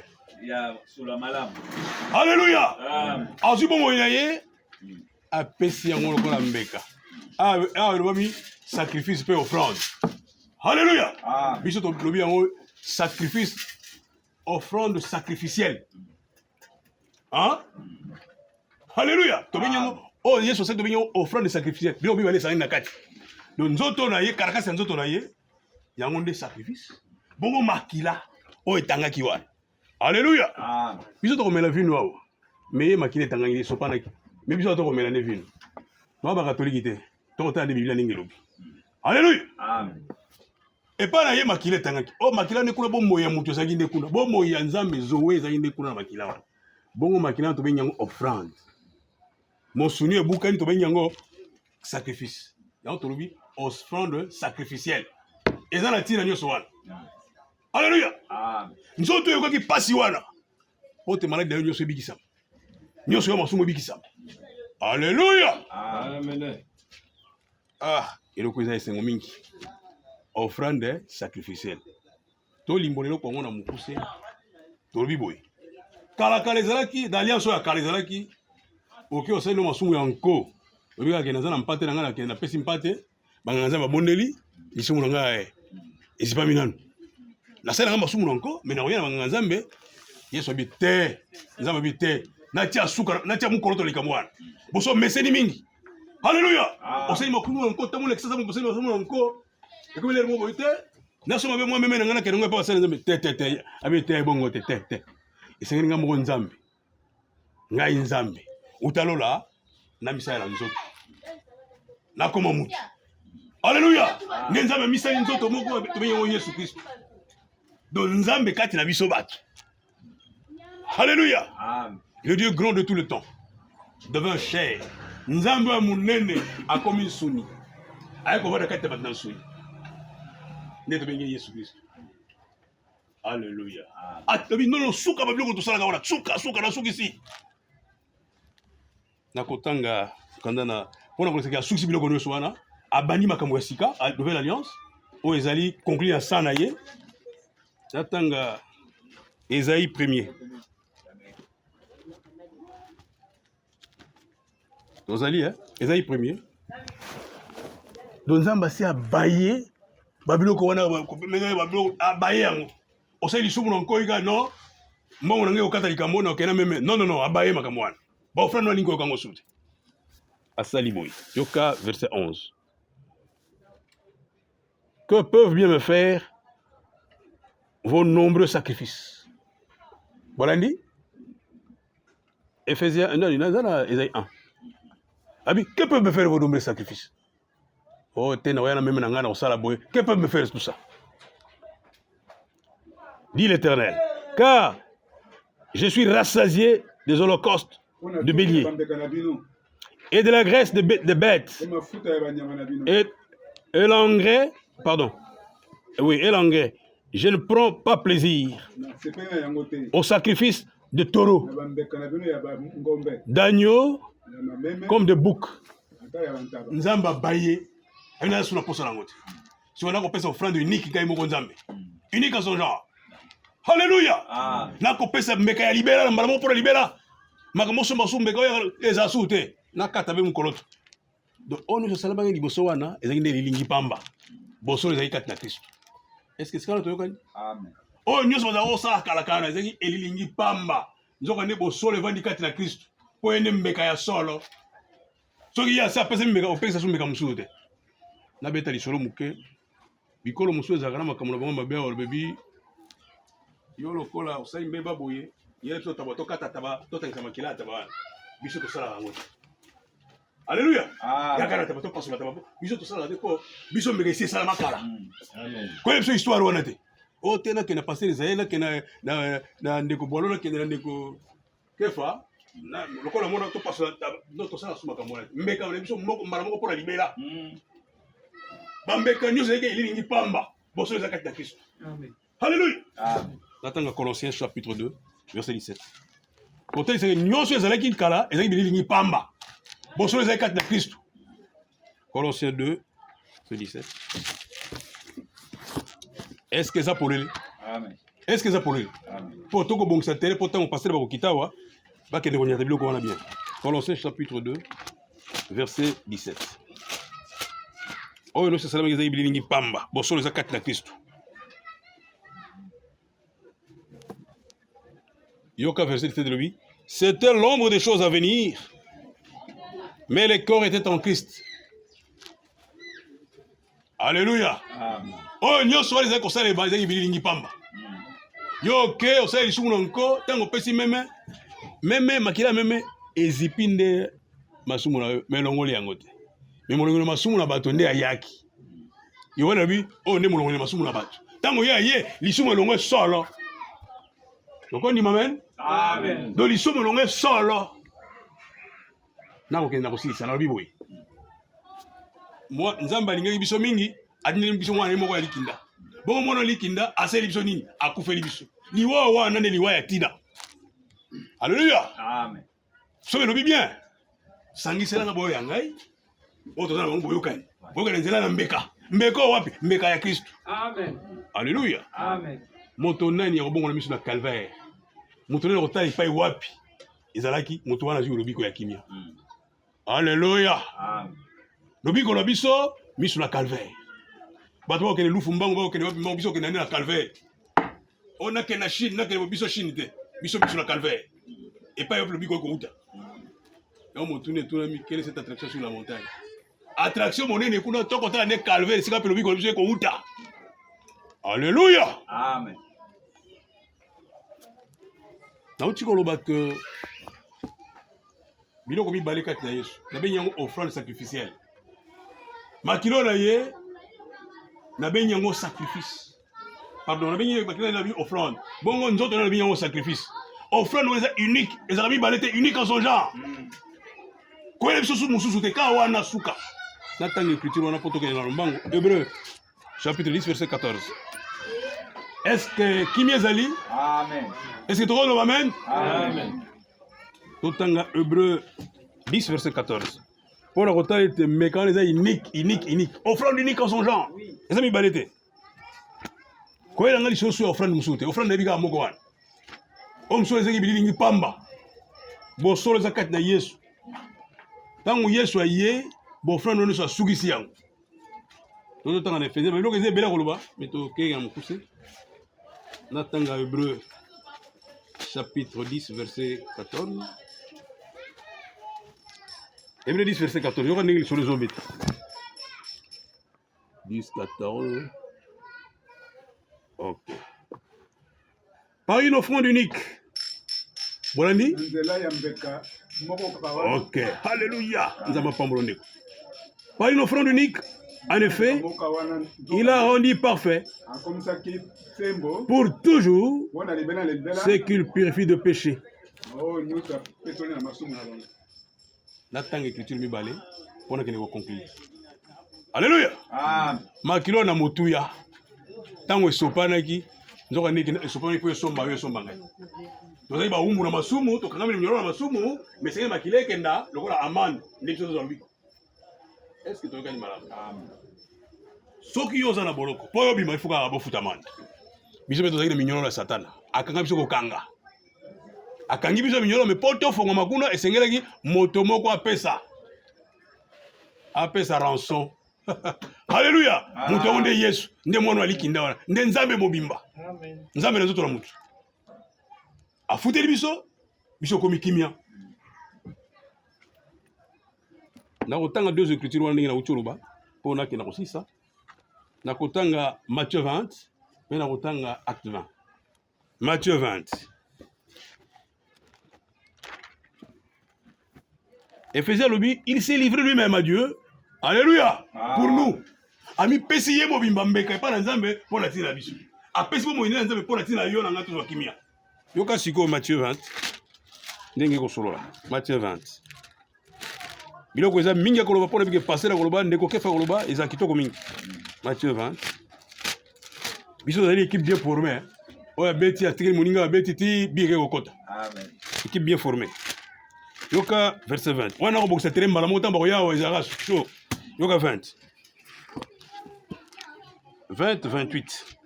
Alléluia. Azui bon moyen ye apesi yango lokola mbeka. Le sacrifice peut offrande. Alléluia. Biso to lobi yango sacrifice offrande sacrificielle. Hein? Alléluia. To benyango oh Yesu c'est to benyango offrande sacrificielle. Bilo bi bale sa na kati. Donc nzoto na ye karakasi nzoto na ye yango nde sacrifice. Bongo makila o etangaki wana. Alléluia. Biso to komela vino awo. Mais makila etangaki sopanaki. Mais biso to komela ne vino. To ba catholique te. To ta de Biblia ningi lobi. Alléluia. Amen. Et pas na ye makila etangaki. Oh makila ne kuna bombo ya mutu zaki nde kuna. Bombo ya nzambe zowe zaki nde kuna na makila wana. Bongo makila to benyango offrande. Mon souni ebukani to benyango sacrifice. Yango to lobi offrande sacrificielle. Eza na tina nyoso wana. Alléluia. Nzoto yokoki pasi wana. Pote malade da nyoso ebikisama. Nyoso yo masumo ebikisama. Alléluia. Amen. Eloko eza esengo mingi. Offrande sacrificielle. To limbolelo kwa ngona mukuse. To lobi boy. Kala ezalaki d'alliance ya kala ezalaki. Oki osali no masumo ya nko. Obika ke nazana mpate na ngana ke na pesi mpate. Banganza babondeli. Lisumu na ngai. Esipa minano. La sala ngamba sumu nanko mais na roya na nzambe Yesu abite nzambe abite na tia suka na tia mukolo to likamwana boso meseni mingi alléluia oseli makumu nanko tamu l'excès mo boseli makumu nanko eko le mo boite na soma be mo meme na ngana ke ngo pa sala nzambe te abite bongo te esengeni ngamba ko nzambe ngai nzambe utalola na misala nzoto na koma mutu alléluia nzambe misala nzoto moko to benyo Yesu Kristo. Donc Nzambe kati na biso bato. Alléluia. Le Dieu grand de tout le temps devint chair. Nzambe wa munene akomi suni. Ayeko voda kati bato na suni. Neto bengi Yesu Christ. Alléluia. Atobi non suka babiloko to sala wana suka na suki si. nakotanga kanda na pona koleseka suksi biloko nyonso wana abandi makambo ya sika a nouvelle alliance oyo ezali conclu na sa na ye natanga Ésaïe 1er. Ozali Ésaïe 1er. Donc Nzamba si abaye babiloko wana babiloko abaye yango osali lisumu na nkoika non mbongo nange okata likambo na okena meme non abaye makambo wana baofrande walingi okango sute asali boy yoka verset 11. Que peuvent bien me faire vos nombreux sacrifices? Voilà dit Éphésiens, non, Ésaïe 1. Abi, que peuvent me faire vos nombreux sacrifices? Oh, t'es na même nangana au salaboy. Que peuvent me faire tout ça? Dit l'Éternel. Car je suis rassasié des holocaustes de béliers et de la graisse de bêtes et l'engrais, pardon, oui, et l'engrais. Je ne prends pas plaisir au sacrifice de taureaux, d'agneaux, comme de boucs. Nzamba baye, elle a sous la poche à la motte. Si on a compris son offrande unique, il y a un unique à son genre. Alléluia! Na kopé sa meka ya libéra, malamo pour libéra. Makamoso masu meka ya ezasute. Na katabe mukoloto. Donc on nous salaba ngi boso wana, ezangi ne lilingi pamba. Boso ezangi kat na Kristo. Est-ce que c'est ça que tu Amen. Oh, nous sommes dans ça kalakana, ezangi elilingi pamba. Nzoka ne boso le vandi kat na Kristo. Po ene mbeka ya solo. Soki ya sa pese mbeka opesa su mbeka musute. Na beta li solo muke. Bikolo musu ezakana makamula bango mabe or bebi. Yo lokola osali mbeba boye. Yele to tabato kata taba to tangisa makila taba. Biso to sala bango. Alléluia. Yakana tabato pasula taba. Biso to sala ko biso mbeka isi sala makala. Amen. Kwa biso histoire wana te. O tena kena passer Israël kena na ndeko bolona kena ndeko kefa. Na lokola mona to pasula taba to sala suma kamona. Mbeka biso moko mara moko pour la libéra. Bambeka nyose yake ilingi pamba. Boso zakati na Kristo. Amen. Alléluia. Amen. Natanga Colossiens chapitre 2 verset 17. Côté c'est nyonso ezalaki kala ezalaki bilingi pamba. Boso zakati na Kristo. Colossiens 2 verset 17. Est-ce que ça pour lui? Amen. Est-ce que ça pour lui? Amen. Pour toko bongisa tele pour tant passer ba kokitawa ba kende ko nyata biloko wana bien. Colossiens chapitre 2 verset 17. Oh, nous sommes les bilingues pamba. Bosso les akati na Kristo. Yoka verset 17 de lui. C'était l'ombre des choses à venir, mais le corps était en Christ. Alléluia. Amen. Oh, nous sommes les akosala les bazai bilingues pamba. Yoke, on sait les choses encore. Tant on peut si même makila même ezipinde masumuna melongoli yangote. Mais mon longo masumu na bato nde ayaki. Yo wana bi o nde mon longo masumu na bato. Tango ya ye lisumu longo solo. Donc on dit amen. Amen. Do lisumu longo solo. Na ko kenda ko silisa na biboyi. Moi nzamba lingi biso mingi adini biso mwana moko ya likinda. Bongo mwana likinda aseli biso nini akufeli biso. Ni wa wana ne liwa ya tida. Alléluia. Amen. Sobe no bi bien. Sangisela na boyo ya ngai. Oto na bongo yokani. Boyokani nzela na mbeka. Mbeka wapi? Mbeka ya Kristo. Amen. Alléluia. Amen. Moto nani ya bongo na miso na calvaire. Moto nani otali pai wapi? Ezalaki moto wana zui lobiko ya kimia. Alléluia. Amen. Lobiko na biso miso na calvaire. Bato ba kene lufu mbango ba kene wapi mbango biso kene na calvaire. On a kene Chine, na kene biso Chine te. Biso miso na calvaire. Et pas lobiko ko uta. Et on tourne quelle est cette attraction sur la montagne? Attraction monene kuna toko tala ne calvaire sika pelobi ko biso ko uta. Alléluia. Amen. Na uti ko loba que biloko mi baleka na Yesu. Na be nyango offrande sacrificielle. Makilo na ye na be nyango sacrifice. Pardon, na be nyango makilo na bi offrande. Bongo nzoto na be nyango sacrifice. Offrande est unique, les amis balete unique en son genre. Quoi les choses mususu te kawana suka. Natang écriture on a poto que dans le bango. Hébreu chapitre 10 verset 14. Est-ce que qui m'y zali? Amen. Est-ce que tu le amen? Amen. Totanga Hébreu 10 verset 14. Pour la rota était mécanisme unique. Offrande unique en son genre. Et ça m'y balétait. Quand il a dit choses sur offrande musute, offrande de biga moko wana. Om so ezeki bilingi pamba. Bo solo zakat na Yesu. Tangu Yesu aye, bo offrande no so sugisi yango. Toto tanga na faisait, mais donc ils bela koloba, mais to kega mukuse. Na tanga Hébreu chapitre 10 verset 14. Hébreu 10 verset 14. Yo kaneli sur les ombit. 10 14. OK. Par une offrande unique. Bolandi? OK. Alléluia. Nous avons pas mbonné. Par une offrande unique, en effet, il a rendu parfait pour toujours ce qu'il purifie de péché. Natanga écriture mi balé pour que nous conclure. Alléluia. Makilo na motuya. Tango esopanaki nzoka niki esopani po esomba yo esomba ngai. Tozali ba umbu na masumu to kangami nyoro na masumu mais c'est makile kenda lokola amande ndiko zo zombi. Est-ce que tu as malade? Soki yoza na boloko po yo bima ifuka bofuta amande. Biso beto zali na minyoro na satana. Akanga biso ko kanga. Akangi biso minyoro me poto fonga makuna esengelaki moto moko apesa. Apesa rançon. Alléluia. Moto onde Yesu nde mwana alikinda wana nde nzambe mobimba. Amen. Nzambe na zoto la mutu. Afuteli biso komi kimia. Na kotanga deux écritures wana ndenge na uchuluba po na kina kosisa. Na kotanga Matthieu 20 mais na kotanga Acte 20. Matthieu 20. Éphésiens lobi, il s'est livré lui-même à Dieu. Alléluia. Pour nous. Ami pesiye mobimba mbeka pa na nzambe pour la tina biso. A pesi mo ina nzambe pour la tina yo na ngatu zo kimia. Yoka siko Matthieu 20. Ndenge ko solola. Matthieu 20. Biloko eza mingi koloba pour bike passer la koloba ndeko kefa koloba eza kitoko mingi. Matthieu 20. Biso zali équipe bien formée. Oya beti atikeli moninga beti ti bike kokota. Amen. Équipe bien formée. Yoka verset 20. Wana ko boksa teremba la motamba ko yawo eza chaud. Yoka 20. 20, 28.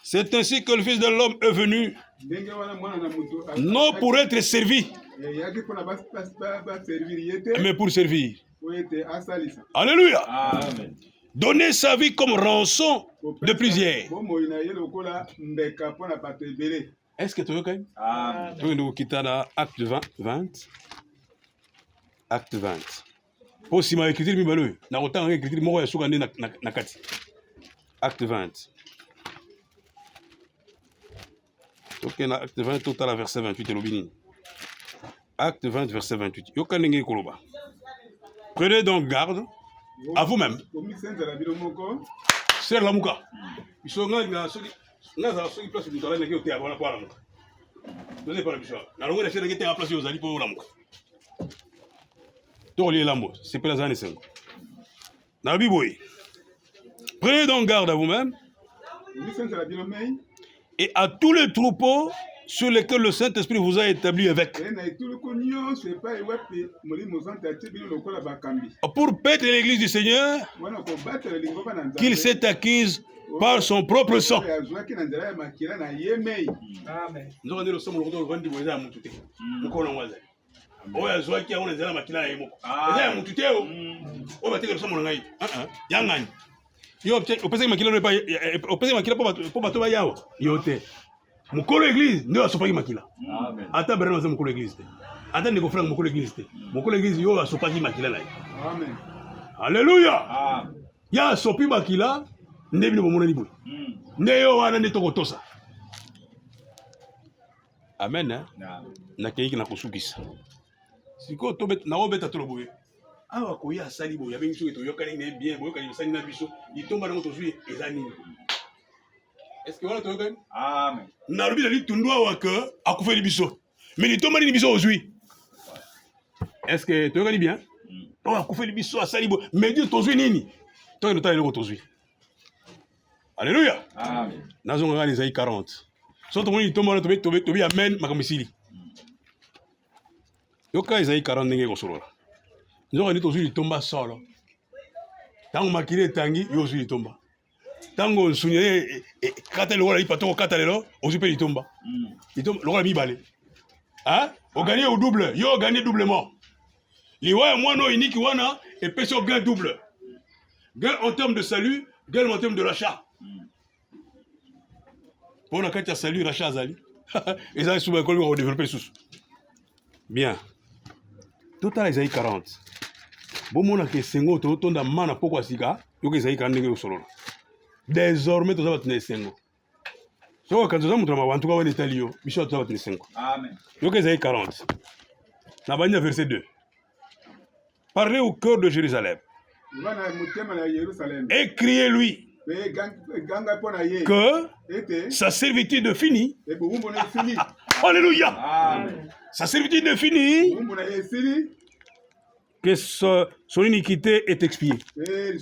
C'est ainsi que le Fils de l'homme est venu, non pour être servi, mais pour servir. Alléluia. Amen. Donner sa vie comme rançon de plusieurs. Est-ce que tu veux quand même? Tu veux quitter Acte 20? Acte 20. Pour si ma écriture mibalo na kotanga écriture moko ya suka nde na kati. Acte 20. OK na Acte 20 total verset 28 elobini. Acte 20 verset 28. Yoka ndenge koloba. Prenez donc garde à vous-même. C'est la muka. Isonga na soki na za soki place du travail na ki otea bana kwa la muka. Donnez pas la biso. Na longo na sera ki te en place yo zali po la muka. C'est pas la zone. Prenez donc garde à vous-même et à tous les troupeaux sur lesquels le Saint-Esprit vous a établi avec. Pour paître l'église du Seigneur qu'il s'est acquise par son propre sang. Oya zwaki ya unazela makila ya imoko. Eza ya mutu teo. O bateke loso mona ngai. Yangani. Yo opese makila no pa opese makila po bato ba yawo. Yo te. Mukolo église ndio asopaki makila. Amen. Ata bereno za mukolo église te. Ata ndiko franga mukolo église te. Mukolo église yo asopaki makila na. Amen. Alléluia. Amen. Ya asopi makila ndebi no mona libo. Nde yo wana nde tokotosa. Amen. Na keiki na kusukisa. Siko to bet na obeta to loboye. Awa ko ya sali bo ya bengi so to yokani ne bien bo yokani sali na biso. Itomba na to zui ezani. Est-ce que voilà to yokani? Amen. Na lobi li tundu awa ke akufeli biso. Mais itomba ni biso ozui. Est-ce que to yokani bien? On akufeli biso asali bo. Mais Dieu to zui nini? To no ta le to zui. Alléluia. Amen. Nazonga les Isaïe 40. Soto moni itomba na to bi amen makamisili. yoka Isaïe 40 ndenge kosolola nzoka ndi tozwi litomba solo tango makili etangi yo ozwi litomba tango nsuni kata lokola lipa toko kata lelo ozwi mpe litomba lokola mibale oganie au double yo oganie doublement liwa ya mwana oyo iniki wana epesi yo gain double gain en termes de salut gain en termes de rachat mpo na kati ya salut rachat azali ezali suba ekoli kodéveloppe susu bien totala Isaïe 40 bomonaka esengo totonda mana poko ya sika yoka Isaïe 40 ndenge osolola désormais toza bato na esengo soki kanza oza moto na mabantuka wana etali yo biso toza bato na esengo yoka Isaïe 40 na bandi na verset 2 parlez au cœur de Jérusalem et criez-lui que sa servitude finie. Alléluia. Amen. Sa servitude finie. Que son iniquité est expiée. Le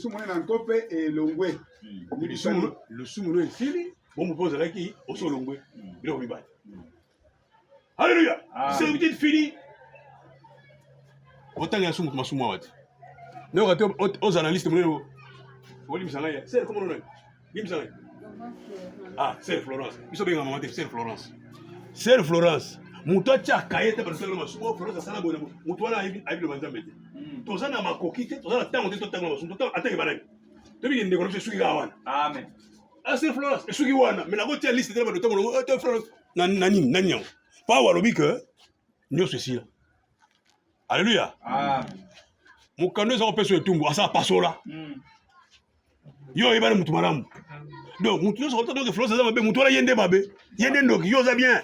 soumouno est fini. Bon, vous posez là qui au solongwe. Alléluia. Servitude finie. Autant il y a soumou ma soumouat. Nous aux analystes c'est comment on dit? Ah, c'est Florence. Ils sont bien maman, c'est Florence. C'est Florence. Muto tia kayete ba sala masumo Florence sala bona. Muto wana ayi le manzambe. Toza na makokite, toza na tango to tango masumo, to atake banaki. To bi ndeko no suki gawana. Amen. Ah, c'est Florence, suki wana. Mais la gotia liste de ba tango to Florence. Nani nani. Pas walobi que nyo ceci là. Alléluia. Amen. Mukano za opeso etumbu asa pasola. Yo ibana mutu malamu. Donc mutu yo sokota donc Florence za mabe mutu ala yende mabe. Yende ndoki yo za bien.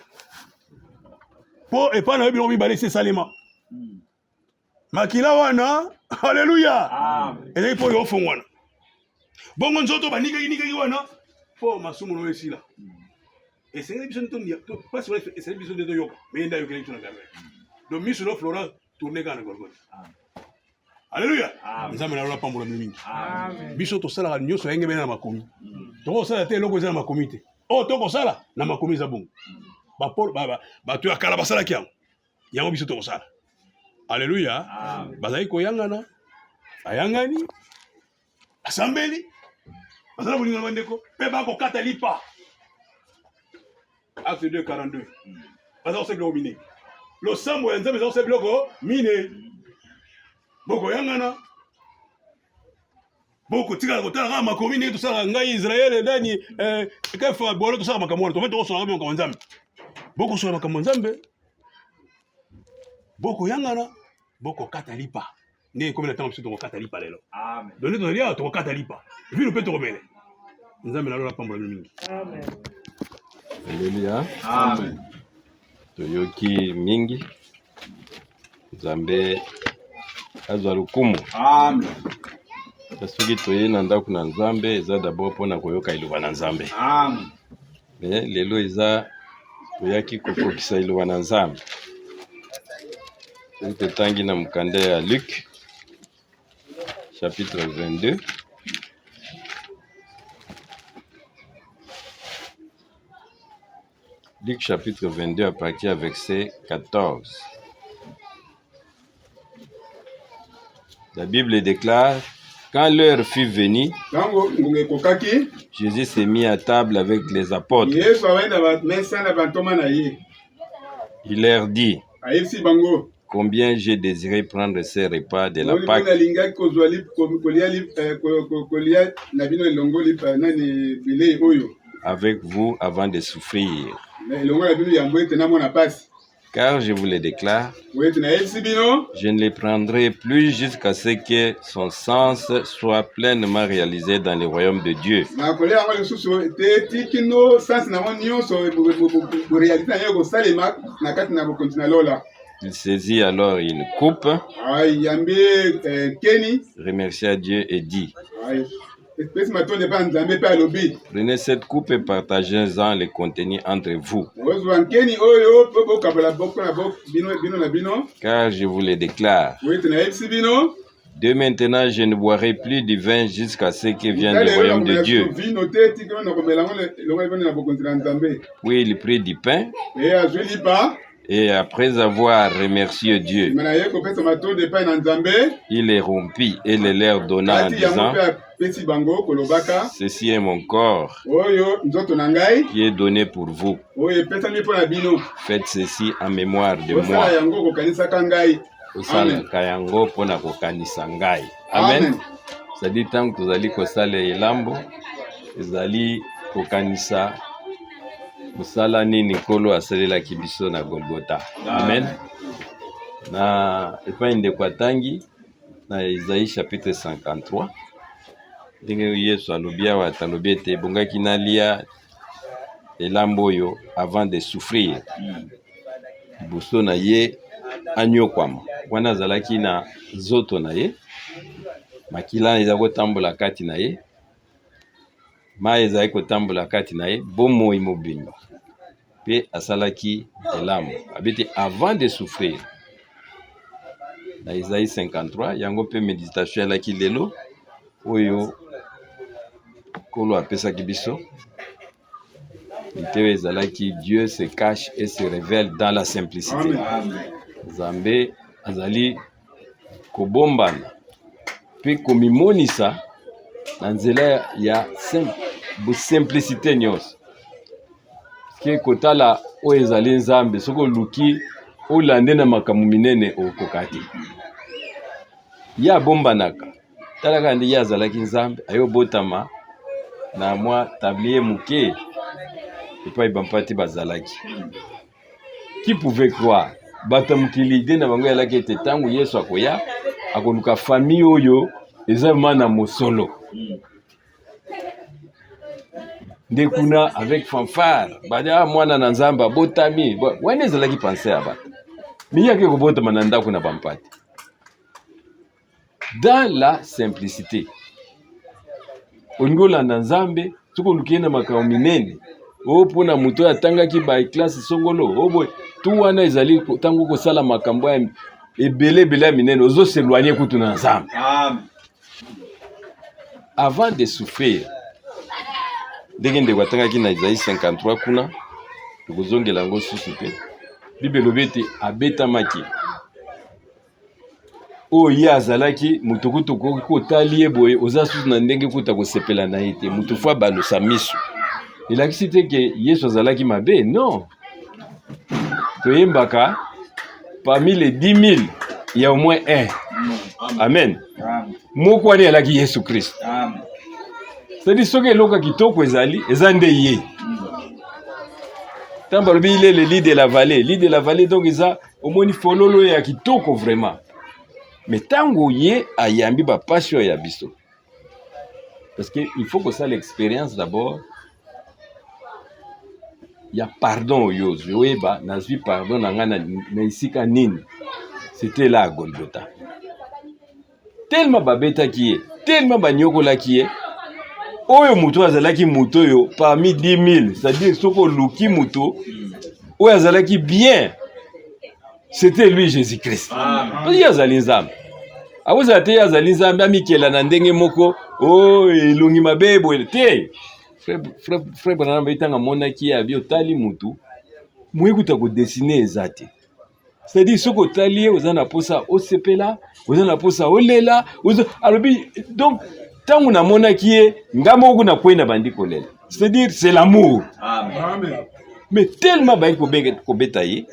Po et pas na bilo mi balé c'est salema. Makila wana. Alléluia. Amen. Et po yo fon wana. Bongo nzoto ba nika wana. Po masumu no esila. Et c'est biso ntonia. Pas sur c'est biso de yo. Mais nda yo kele tuna gamé. Donc miso no Florence tourner kana gorgone. Alléluia. Nzambe na lola pambola mingi. Amen. Biso to sala nyoso yenge bena makomi. To sala te loko za makomi te. Oh to ko sala na makomi za bongo. Ba Paul ba tu akala basala kiango. Yango biso to ko sala. Alléluia. Bazai ko yangana. Ayangani. Asambeli. Bazala bolinga bandeko. Pe ba ko kata lipa. Acte 2 42. Bazala se blomine. Lo sambo ya nzambe za se bloko mine. Boko yangana boko tika ko tala makomi ne to sala ngai Israël dani kafa bolo to sala makamwana to fait to sala makamwana nzambe boko sala makamwana nzambe boko yangana boko katalipa ne comme na temps to katalipa lelo amen donné to lia to katalipa puis le peut to remele nzambe na lola pambola mingi amen Alléluia amen toyoki mingi nzambe azwa lukumu amen soki toye na ndako na nzambe eza d'abord mpona koyoka iloba na nzambe amen mais lelo eza toyaki kokokisa iloba na nzambe soki totangi na mokanda ya Luc chapitre 22 Luc chapitre 22 à partir du verset 14. La Bible déclare, quand l'heure fut venue, Jésus s'est mis à table avec les apôtres. Il leur dit, combien j'ai désiré prendre ces repas de la Pâque avec vous avant de souffrir. Car je vous le déclare, je ne les prendrai plus jusqu'à ce que son sens soit pleinement réalisé dans le royaume de Dieu. Il saisit alors une coupe, remercia Dieu et dit, prenez cette coupe et partagez-en le contenu entre vous. Car je vous le déclare, de maintenant je ne boirai plus du vin jusqu'à ce que vienne le royaume de Dieu. Puis il prit du pain, Et après avoir remercié Dieu, il les rompit et les leur donna en disant, ceci est mon corps qui est donné pour vous. Faites ceci en mémoire de moi. Amen. C'est-à-dire tant que vous allez kosala elambo, vous allez kokanisa musala nini kolo asalela kibiso na Golgotha. Amen. Na epande kwa tangi na Isaïe chapitre 53. Ndenge Yesu alobia wa talobia te bongaki nalia elambo yo avant de souffrir. Buso na ye anyokwama. Wana zalaki na zoto na ye. Makila eza kotambola kati na ye. Ma eza kotambola kati na ye. Bomo imobimba. Pe asalaki elambo. Abete avant de souffrir. Na Isaïe 53, yango pe méditation la ki lelo. Oyo kolo apesa kibiso. Itewe ezalaki Dieu se cache et se révèle dans la simplicité. Zambe azali kobombana. Pe komimonisa na nzela ya simplicité nyos. Ke kotala o ezali nzambe soko luki olande na makamu minene okokati. Ya bombanaka. Talaka ndi ya zalaki nzambe ayo botama na mwa tablier muke epa ibampati bazalaki. Qui pouvait croire? Batamukilide na bango yalaki ete tangu Yesu akoya akoluka famille oyo eza mana mosolo. Ndekuna avec fanfare bada mwana na nzamba botami wane ezalaki penser abata. Miyake ko botama na ndako na bampati. Dans la simplicité. Ongola na nzambe tuko lukena makao minene. O pona muto atangaki ba classe songolo oboy tu wana ezali tango ko sala makambo ya ebele minene ozo s'éloigner kutu na nzambe. Amen. Avant de souffrir, ndenge watangaki na Isaïe 53 kuna tukozongela ngo susu pe Bible lobete abetamaki o ya azalaki mutukutu ko talie boye oza susu na ndenge kuta ko sepela na ete mutufa balosa misu. Il a cité que Yesu azalaki mabe, non. Toyembaka parmi les 10 000, il y a au moins un. Amen. Moko ani alaki Yesu Christ. C'est-à-dire soki loka kitoko ezali, ezande ye. Tambalobi il est le lit de la vallée. Lit de la vallée donc eza omoni fololo ya kitoko vraiment. Mais tango ye ayambi ba passion ya biso. Parce que il faut que ça l'expérience d'abord. Il y a pardon yo zoeba nazwi pardon nanga na isika nini. C'était là à Golgotha. Tellement babeta qui est, tellement banyokola qui est. Oyo muto azalaki muto yo parmi 10 000, c'est-à-dire soko luki muto oyo azalaki bien. C'était lui Jésus-Christ. Parce qu'il y a zalinzam. Awo ate ya zalinzam amikela na ndenge moko oh elongi mabebo te. Frère Branham itanga monaki abi otali mutu muikuta ko dessiner ezate. C'est-à-dire soko tali ozana posa osepela, ozana posa olela, alobi donc tangu na monaki ngamo oku na kwenda bandi kolela. C'est-à-dire c'est l'amour. Amen. Mais tellement ba ko beta ye.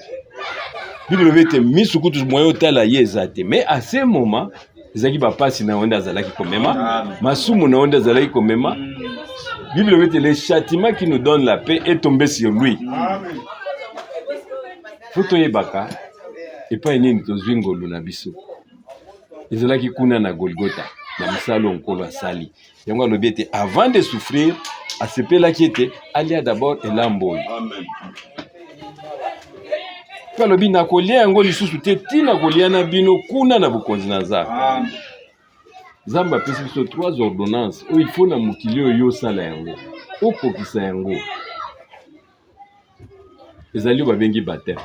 Bible vete misukutu moyo tala ye ezate. Mais à ce moment, ezaki ba pasi na onda zalaki komema, masumu na onda zalaki komema. Bible veut le châtiment qui nous donne la paix est tombé sur lui. Amen. Foto yebaka et pas nini tozwingolo na biso. Ezalaki kuna na Golgotha na misalo nkolo asali. Yango alobi ete avant de souffrir, asepelaki ete alia d'abord elambo. Amen. Kalobi na kolia yango lisusu te tina kolia na bino kuna na bukonzi na Nzambe. Amen. Nzambe apesi biso 3 ordonnances oyo il faut na mokili oyo sala yango okokisa yango ezali babengi baptême.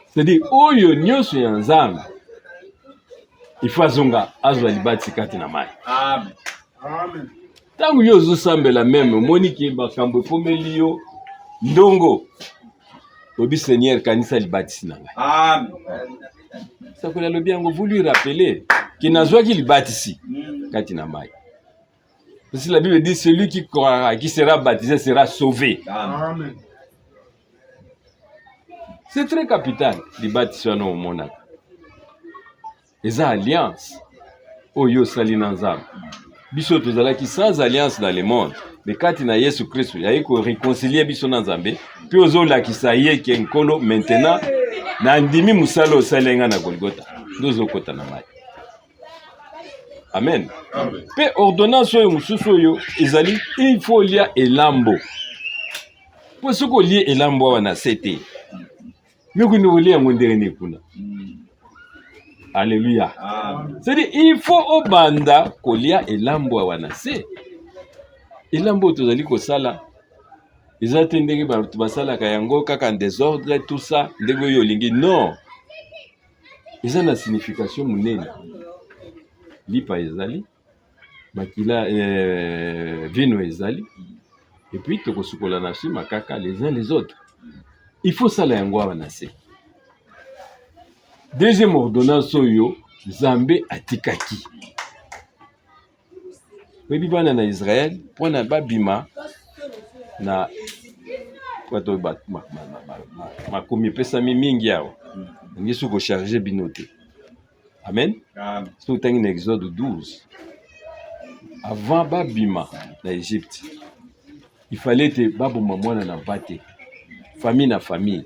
C'est-à-dire oyo nyonso ya Nzambe il faut azonga azwa libati kati na mai. Amen. Amen. Tangu yo ozosambela meme omoni ki makambo ekomeli yo ndongo Obi Seigneur kanisa libatisi na ngai. Amen. Ça que le bien vous lui rappeler qu'il n'a pas qu'il bâtisse quand il n'a pas. Parce que la Bible dit celui qui croira, qui sera baptisé sera sauvé. Amen. C'est très capital les baptisons au monde. Les alliances oyo sali nanzam. Biso tozala qui sans alliance dans le monde. Mais quand il a Jésus Christ, il y a ko réconcilier biso nanzambe. Puis ozo la kisaye qui enkolo maintenant na ndimi musalo salenga na Golgotha. Dozo kota na mai. Amen. Amen. Pe ordonnance oyo mususu oyo ezali il faut lia elambo. Po soko lie elambo wana sete. Miko ni lia ngondere ne kuna. Alléluia. C'est-à-dire il faut obanda kolia elambo wana se. Elambo tozali ko sala. Ezate ndenge ba basala kayango kaka en désordre tout ça ndenge yo lingi non. Eza na signification munene. Lipa ezali makila vino ezali et puis tokosukola na su makaka les uns les autres. Il faut ça la yango wana se. Deuxième ordonnance oyo Nzambe atikaki. Webi bana na Israël pona babima na kwato ba makomi pesa mingi yao. Ngesu ko charger binote. Amen. C'est au temps in Exode 12. Avant babima na Égypte, il fallait que baboma mwana na bate. Famille na famille.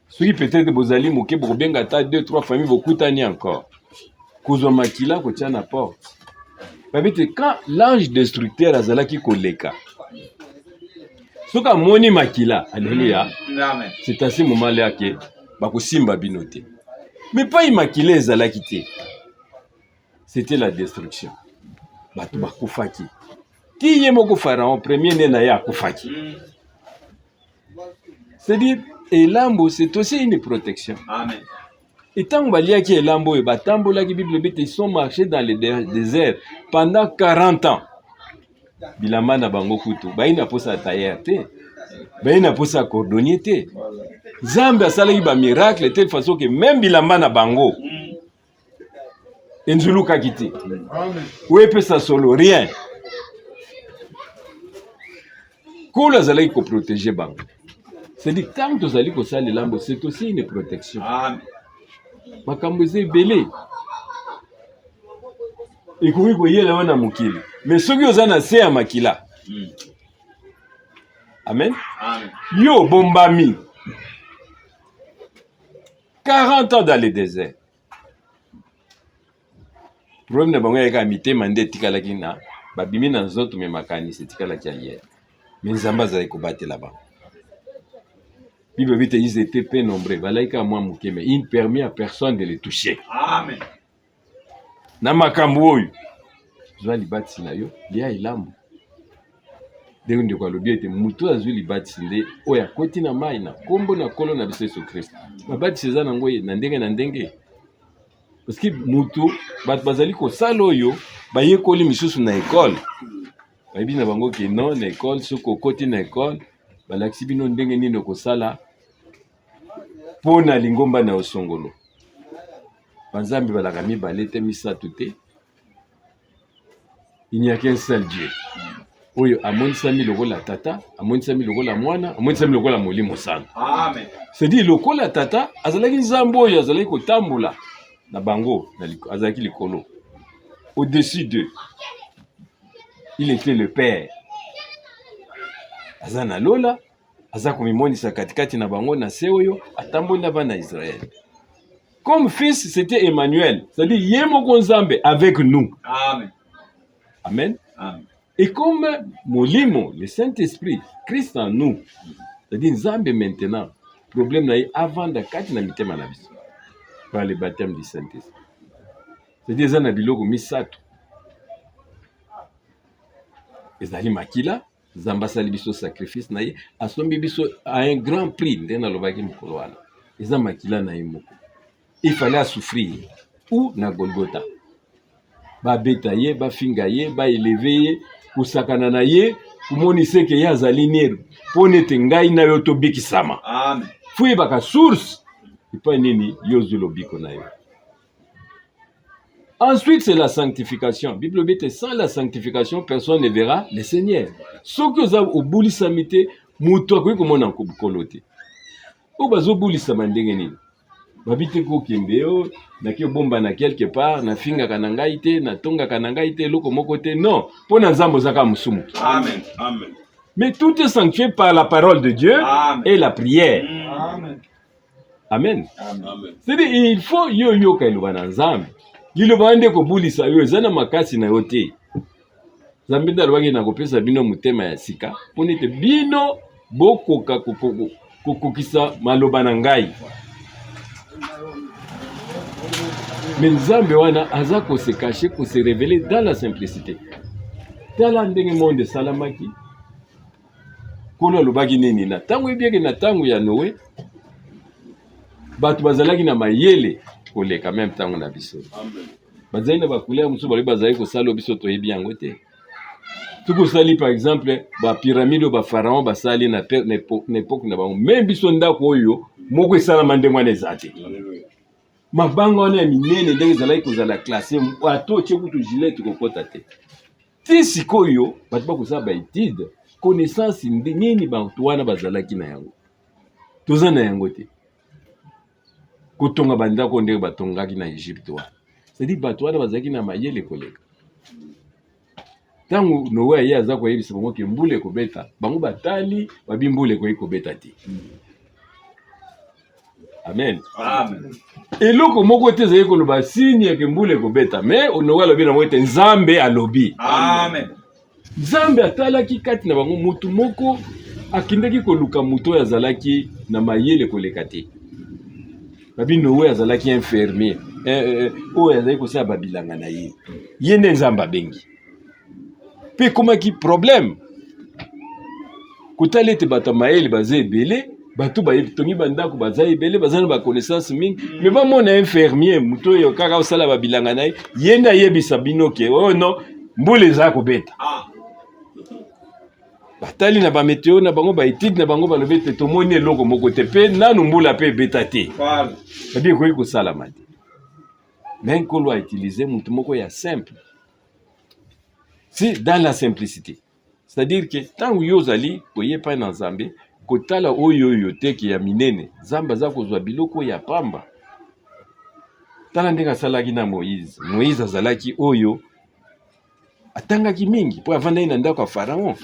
Ceux qui peut-être bozali moke bobenga ta 2-3 familles bokutani encore. Kozwa makila ko tia na porte. Babete quand l'ange destructeur azalaki koleka. Soka moni makila, alléluia. Amen. C'est à ce moment-là que bakosimba binote. Mais pas immaculé ezalaki te. C'était la destruction. Batu bakufaki. Ti yemoko pharaon premier né na ya kufaki. C'est-à-dire elambo c'est aussi une protection. Amen. Et tant baliaki elambo e batambola ki Bible bite ils sont marchés dans le désert pendant 40 ans. Bilama na bango kutu. Baina posa tailleur te. Baina posa cordonnier te. Zambe asalaki ba miracle de telle façon que même bilamba na bango enzuluka kiti. Amen. Ouais peut ça solo rien. Kola zalaki ko protéger bango. C'est-à-dire tant que zali ko sala lambo c'est aussi une protection. Amen. Makambo belé. Et koui ko yela wana mukili. Mais soki ozana se ya makila. Amen. Amen. Yo bombami. 40 ans dans le désert. Problème na bango yaka mité mande tikala kina babimi na nzoto me makani c'est tikala kia hier. Mais Nzamba za ko battre là-bas. Bible vite ils étaient peu nombreux. Valaika moi muke mais il ne permet à personne de les toucher. Amen. Na makambo oyo. Zwa libati na yo lia ilambo. Dès que kwa lobi ete mutu azwi libati nde oya koti na mai na kombo na kolo na biso Yesu Christ. Mabati seza na ngoye na ndenge. Parce que mutu bat bazali ko salo yo ba yekoli misusu na école. Ba bi na bango ke non na école soko koti na école balaksi bino ndenge nini ko sala pona lingomba na osongolo. Banzambi balaka mibale te misato te. Il n'y a qu'un seul Dieu. Oyo amonisami lokola tata, amonisami lokola mwana, amonisami lokola molimo sana. Amen. C'est dit lokola tata azalaki nzambo oyo azalaki kotambola na bango na azalaki likolo. Au-dessus d'eux, il était le père. Azana lola, azako mimonisa katikati na bango na se oyo atamboli na bana Israël. Comme fils, c'était Emmanuel, c'est-à-dire yemoko nzambe avec nous. Amen. Amen. Amen. Et comme Molimo, le Saint-Esprit, Christ en nous, c'est-à-dire Nzambe maintenant, problème là avant de kati na mitema na biso par le baptême du Saint-Esprit. C'est-à-dire zana biloko misato. Ezali makila, Nzamba sali biso sacrifice na ye, asombi biso à un grand prix ndena lobaki mukolo wana. Eza makila na ye moko. Il fallait souffrir ou na Golgotha. Ba beta ye, ba finga ye, ba élever ye, kusakana na ye, kumonise ke ya zali nero. Pone te ngai na yo tobikisama. Amen. Fouye baka source. Et pas nini yozolo biko na yo. Ensuite, c'est la sanctification. La Bible dit que sans la sanctification, personne ne verra le Seigneur. Ce que vous avez au bouli samité, mouto ko ko mona ko kolote. O bazo bouli samandenge nini. Babite ko kembeo, na ki bomba na quelque part, na finga kanangaite, na tonga kanangaite, loko moko te. Non, pour na nzambo zaka musumu. Amen. Amen. Mais tout est sanctifié par la parole de Dieu. Amen. Et la prière. Amen. Amen. Amen. C'est-à-dire, il faut yo kailuba na nzambe. Lilo bande ko bulisa yo zana makasi na yote. Zambe dalwagi na kopesa bino mutema ya sika. Ponete bino bokoka kokokisa maloba na ngai. Mais nzambe wana aza ko se cacher, ko se révéler dans la simplicité. Dans la ndenge monde salamaki. Kono lobaki nini na tango ebieke na tango ya Noé. Batu bazalaki na mayele koleka même tango na biso. Amen. Bazali na bakulea musu bali bazali kosala biso toyebi yango te. Tukosali par exemple ba pyramide ba pharaon basali na époque na bango même biso ndako oyo moko esala mandengwa na ezate. Mabango wana ya minene ndenge ezalaki kozala classé ato tie kutu gilet kokota te. Ti sikoyo batu bakosala ba étude connaissance nini bantu wana bazalaki na yango. Toza na yango te. Kotonga bandako ndenge batongaki na Egypte wana. C'est-à-dire bato wana bazalaki na mayele koleka. Tango Noé ye aza koyebisa bango ke mbula ekobeta, bango batali babi mbula ekobeta te. Amen. Amen. Eloko moko te ezali koloba signe ke mbula ekobeta, mais Noé alobi na moite Nzambe alobi. Amen. Nzambe atalaki kati na bango mutu moko akindaki koluka mutu oyo azalaki na mayele koleka te. Babi Noé azalaki infirmier. Oyo azali kosala babilanga na ye. Ye nde Nzambe abengi. Pe komaki problème. Kotala ete bato mayele baza ebele, bato batongi bandako baza ebele, baza na baconnaissance mingi, mais bamona infirmier, mutu oyo kaka osala babilanga na ye, ye nde ayebisa bino ke oh non, mbula eza kobeta. Batali na bamétéo na bango baétude na bango balobi te tomoni eloko moko te pe nanu mbula pe ebeta te. Babi ekoki kosalama te. Mais nkolo a utilisé mutu moko ya simple. C'est dans la simplicité. C'est-à-dire que tant yo zali koyepa na Nzambe, kotala oyo te ki ya minene, Nzambe aza kozwa biloko ya pamba. Tala ndenge asalaki na Moïse. Moïse azalaki oyo atangaki mingi po avandaki na ndako ya Pharaon.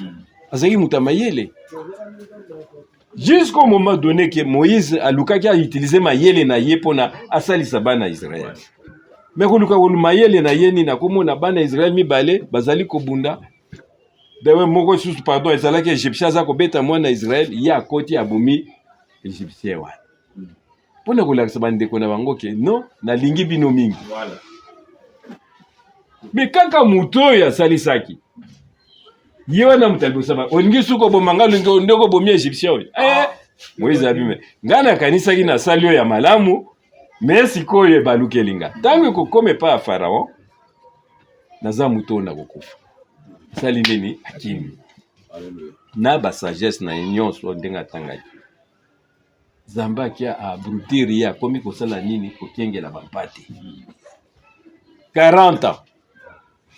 Azaki muta mayele. Jusqu'au moment donné que Moïse alukaki a utilisé mayele na ye pona asalisa bana Israël. Mais koluka kolu mayele na ye ni na komona bana Israël mibale bazali kobunda. Dewe moko susu pardon ezalaki Égyptien za kobeta mwana Israël ya koti abomi Égyptien wa. Pona kolakisa bandeko na bango ke non na lingi bino mingi. Voilà. Mais kaka muto ya salisaki. Yewa na mutalibo saba olingi suko bomanga lingo ndoko bomi Égyptien oyo. Moïse abime. Ngana kanisa ki na salio ya malamu mais sikoyo balukelinga. Tango kokome pa Pharaon naza muto na kokufa. Sali nini akimi. Na ba sagesse na nyonso ndenga tangaki. Zamba kia abrutiri ya komi kosala nini kokengela bampati. 40 ans.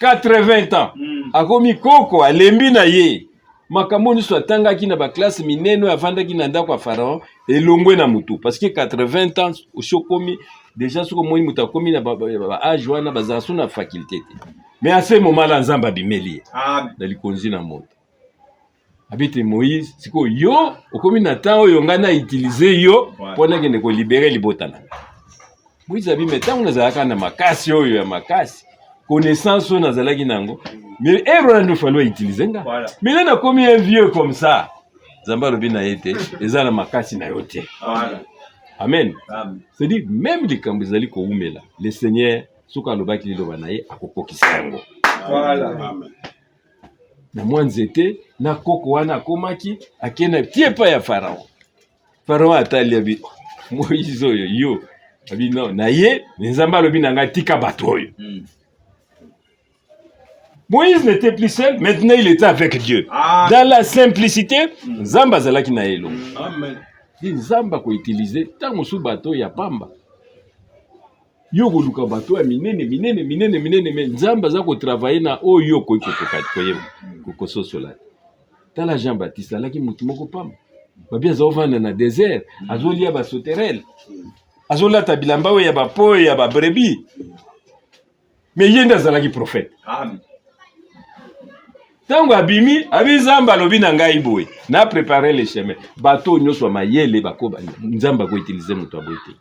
80 ans. Akomi koko alembi na ye. Makamoni so atangaki na ba classe mineno avandaki na ndako ya Pharaon elongwe na mutu parce que 80 ans oshokomi déjà soko moi mutu akomi na ba âge wana bazasu na faculté te. Mais à ce moment là Nzamba bimeli. Amen. Dali konzi na moto. Habite Moïse siko yo okomi na temps oyo ngana utiliser yo pona kende ko libérer libotana. Moïse abime tango nazalaka na makasi oyo ya makasi. Connaissance on azalaki nango mais erreur nous falloir utiliser nga voilà. Mais là na comme un vieux comme ça Nzamba lobi na yete ezala makasi na yote voilà. Amen. Amen. C'est dit même les kambizali ko umela le Seigneur soka lobaki liloba na ye akokokisa yango voilà. Amen. Na mwanzete na koko wana komaki akena tie pa ya Pharaon atali abi Moïse oyo yo abi non na ye Nzamba lobi na nga tika bato oyo Moïse n'était plus seul, maintenant il était avec Dieu. Dans la simplicité, Nzamba zalaki na elo. Amen. di nzamba ko utiliser tango su bato ya pamba yo koluka bato ya minene mais nzamba za ko travailler na oyo ko ko sosola tala Jean Baptiste alaki mutu moko pamba babia za ovanda na désert azolia ba sauterelle azolata bilamba ya bapo ya ba brebis mais yenda zalaki prophète. Amen. Tango abimi abizamba lobi na ngai boye na préparer les chemins bateau nyoswa mayele bakoba nzamba ko utiliser mutu aboite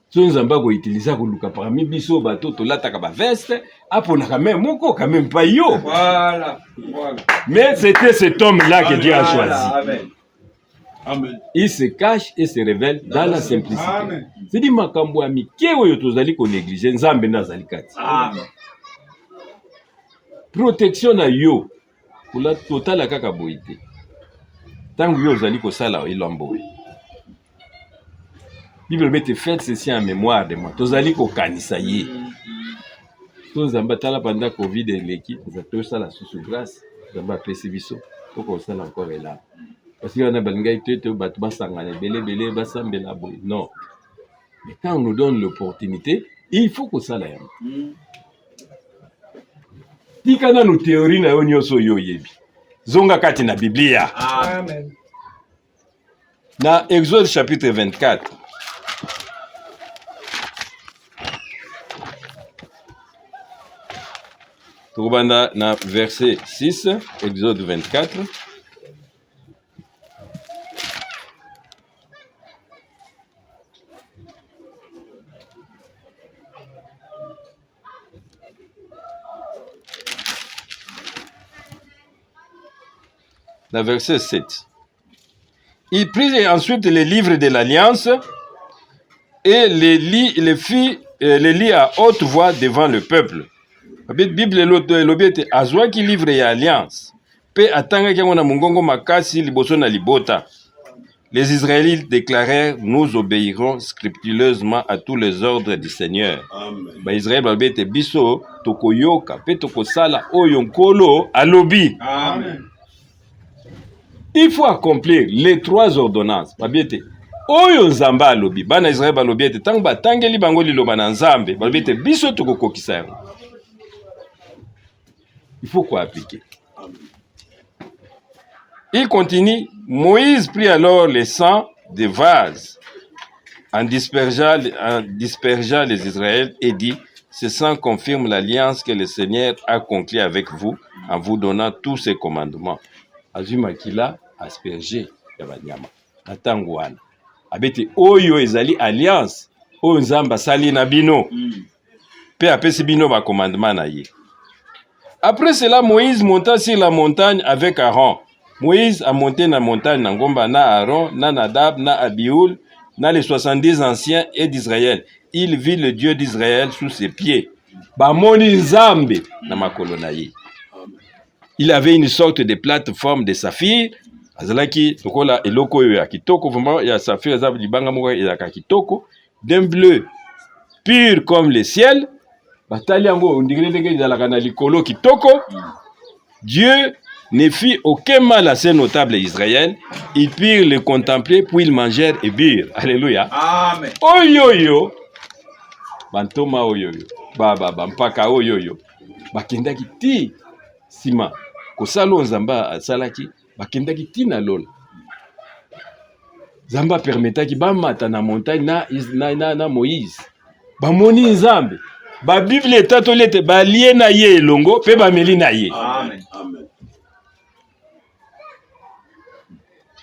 so nzamba ko utiliser ko luka parmi biso bateau to lataka ba veste apona quand même moko quand même pas yo. Voilà. Mais c'était cet homme là que Dieu a choisi. Amen. Amen. Il se cache et se révèle dans la simplicité. Amen. C'est dit makambo ya mike oyo tozali ko négliger nzambe nazali kati. Amen. Protection na yo pour totala kaka boite tango yo ozali kosala elombo Bible mette faites ceci en mémoire de moi tozali kokanisa ye tozamba tala pendant Covid eleki tozosala sous grâce tozamba pesi biso tokosala encore là parce que on a balingai tete bato basangana belé basambela boye non mais quand on nous donne l'opportunité il faut kosala yango. Tika na théorie na yo nyonso yo yebi zonga kati na Biblia. Amen. Na Exode chapitre 24 Tokobanda na verset 6 Exode 24 dans verset 7. Il prit ensuite les livres de l'Alliance et les lit à haute voix devant le peuple. La Bible est azwa qui livre ya Alliance. Pe atanga kiango na mungongo makasi liboso na libota. Les Israélites déclarèrent: nous obéirons scrupuleusement à tous les ordres du Seigneur. Ba Israël balbete biso tokoyoka pe tokosala oyo nkolo alobi. Amen. Il faut accomplir les 3 ordonnances. Babiete oyo nzamba alobi bana Israël balobiete tango batangeli bango liloba na nzambe babiete biso tokokokisa yango. Il faut quoi appliquer. Il continue. Moïse prit alors le sang des vases en dispergeant les Israélites et dit: ce sang confirme l'alliance que le Seigneur a conclue avec vous en vous donnant tous ses commandements. Azumakila asperger ya banyama natango wana abete oyo ezali alliance oyo nzamba sali na bino pe apesi bino ba commandement na ye. Après cela, Moïse monta sur la montagne avec Aaron. Moïse a monté na montagne na ngomba na Aaron, na Nadab, na Abioul, na les 70 anciens et d'Israël. Il vit le Dieu d'Israël sous ses pieds. Bamoni nzambe na makolo na ye. Il avait une sorte de plateforme de saphir. Azalaki tokola eloko yo ya kitoko, vraiment ya saphir za libanga moko ya kitoko, d'un bleu pur comme le ciel. Dieu ne fit aucun mal à ces notables Israël. Ils purent le contempler, puis ils mangèrent et burent. Alléluia. Amen. Oyoyo. Bantoma oyoyo. Baba mpaka oyoyo. Bakendaki ti sima. Kosalo nzamba asalaki. Bakendaki ti na lola. Zamba permetaki bamata na montagne na Moïse. Bamoni nzambe. Ba Bible etatolete ba lié na ye elongo pe ba meli na ye. Amen. Amen.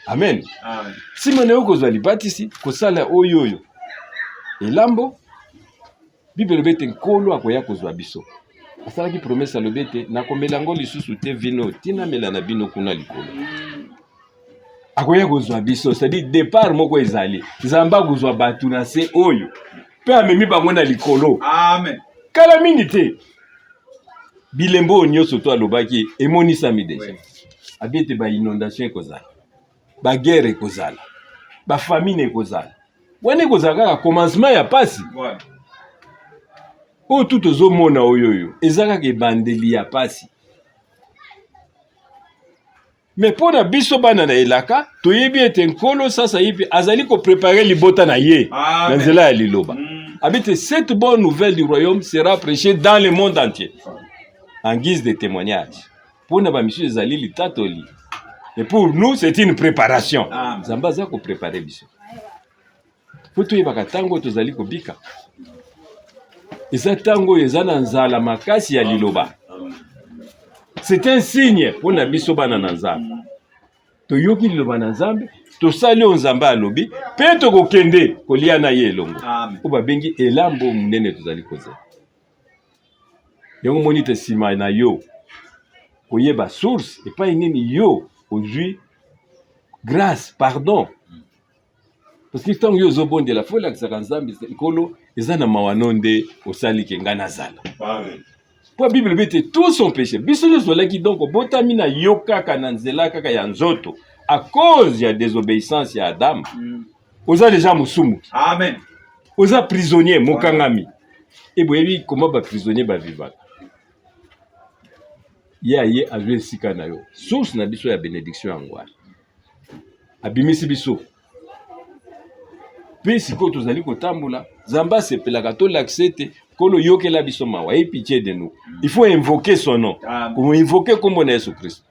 Amen. Amen. Si mwana yo kozwa libatisi kosala oyoyo elambo Bible bete nkolo akoya kozwa biso. Asalaki promesse alobete na komelango lisusu te vino tina mela na bino kuna likolo. Akoya kozwa biso, c'est-à-dire départ moko ezali. Nzamba kozwa batu na se oyo. Pe amemi bango na likolo. Amen. Kala minute. Bilembo nyonso to alobaki emonisami deja. Abete ba inondation ekozala. Ba guerre ekozala. Ba famine ekozala. Wane ekozala kaka commencement ya pasi. Ouais. O tout ozomona oyoyo ezaka ke bandeli ya pasi. Mais pour na biso bana na elaka, toyebi ete nkolo sasa hivi azali ko préparer libota na ye. Na nzela ya liloba. Habite cette bonne nouvelle du royaume sera prêchée dans le monde entier. En guise de témoignage. Pour na ba mission ezali litatoli. Et pour nous c'est une préparation. Zamba za ko préparer biso. Faut toyeba tango tozali ko bika. Eza tango ezana nzala makasi ya liloba. C'est un signe pour na biso bana na Nzambe. To yoki liloba na Nzambe, to sali o Nzambe alobi, pe to kokende kolia na ye elongo. O ba bengi elambo munene tozali koza. Yango monite sima na yo. Koyeba source et pas nini yo aujourd'hui grâce, pardon. Parce que tant yo zobonde la fola ka Nzambe nkolo ezana mawanonde osali kenga na zala. Pour la Bible bete tout son péché. Biso sola qui donc botami na yoka kananzela kaka ya nzoto à cause ya désobéissance ya Adam. Oza déjà musumu. Amen. Oza prisonnier mokangami. Et boyebi comment ba prisonnier ba vivant. Ye azwe sika na yo. Source na biso ya bénédiction angwa. Abimisi biso. Pe siko tozali kotambola, Zamba sepelaka to l'accepte. Kolo yoke la bisoma wa pitié de nous. Il faut invoquer son nom. Pour invoquer comme on est Jésus Christ.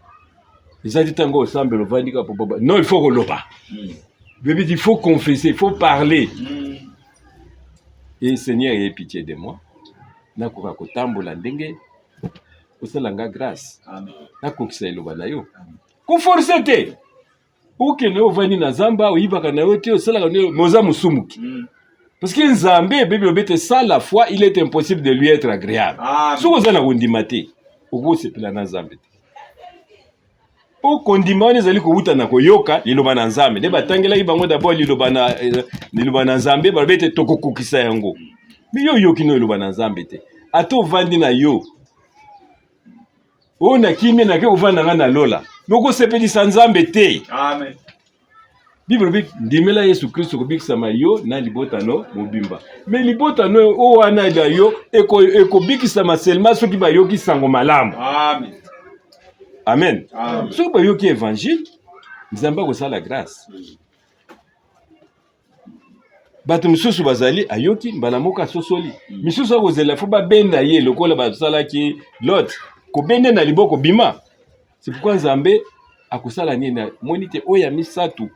Les aditango semble le vandika pour baba. Non, il faut roloba. Il faut confesser, il faut parler. Et Seigneur, aie pitié de moi. Na koka kotambola ndenge. Osalanga grâce. Amen. Na kokisa iloba na yo. Ko forcer te. Oke no vani na Zamba oyibaka na yo te osalaka no moza musumuki. Parce que Nzambe, Bible bete sans la foi, il est impossible de lui être agréable. Si vous avez kondimate, vous se pela na Nzambe. O kondimane zali ko uta na koyoka liloba na Nzambe. De batangela ibango d'abord liloba na Nzambe, ba bete tokokukisa yango. Mais yo yoki no liloba na Nzambe te. Ato vandi na yo. O na kimi na ke ovanda na lola. Moko sepelisa Nzambe te. Amen. Bible bik ndimela Yesu Kristo kobikisa yo na libotano mobimba. Mais libotano o wana da yo eko bikisa seulement soki ba yoki sango malamu. Amen. Amen. Amen. Soki ba yoki évangile, Nzamba ko sala grâce. Bato misusu bazali ayoki mbala moka sosoli. Misusu akozela fo ba benda ye lokola ba sala ki Lot. Ko bende na liboko bima. C'est pourquoi Nzambe akosala nini monite oya misatu.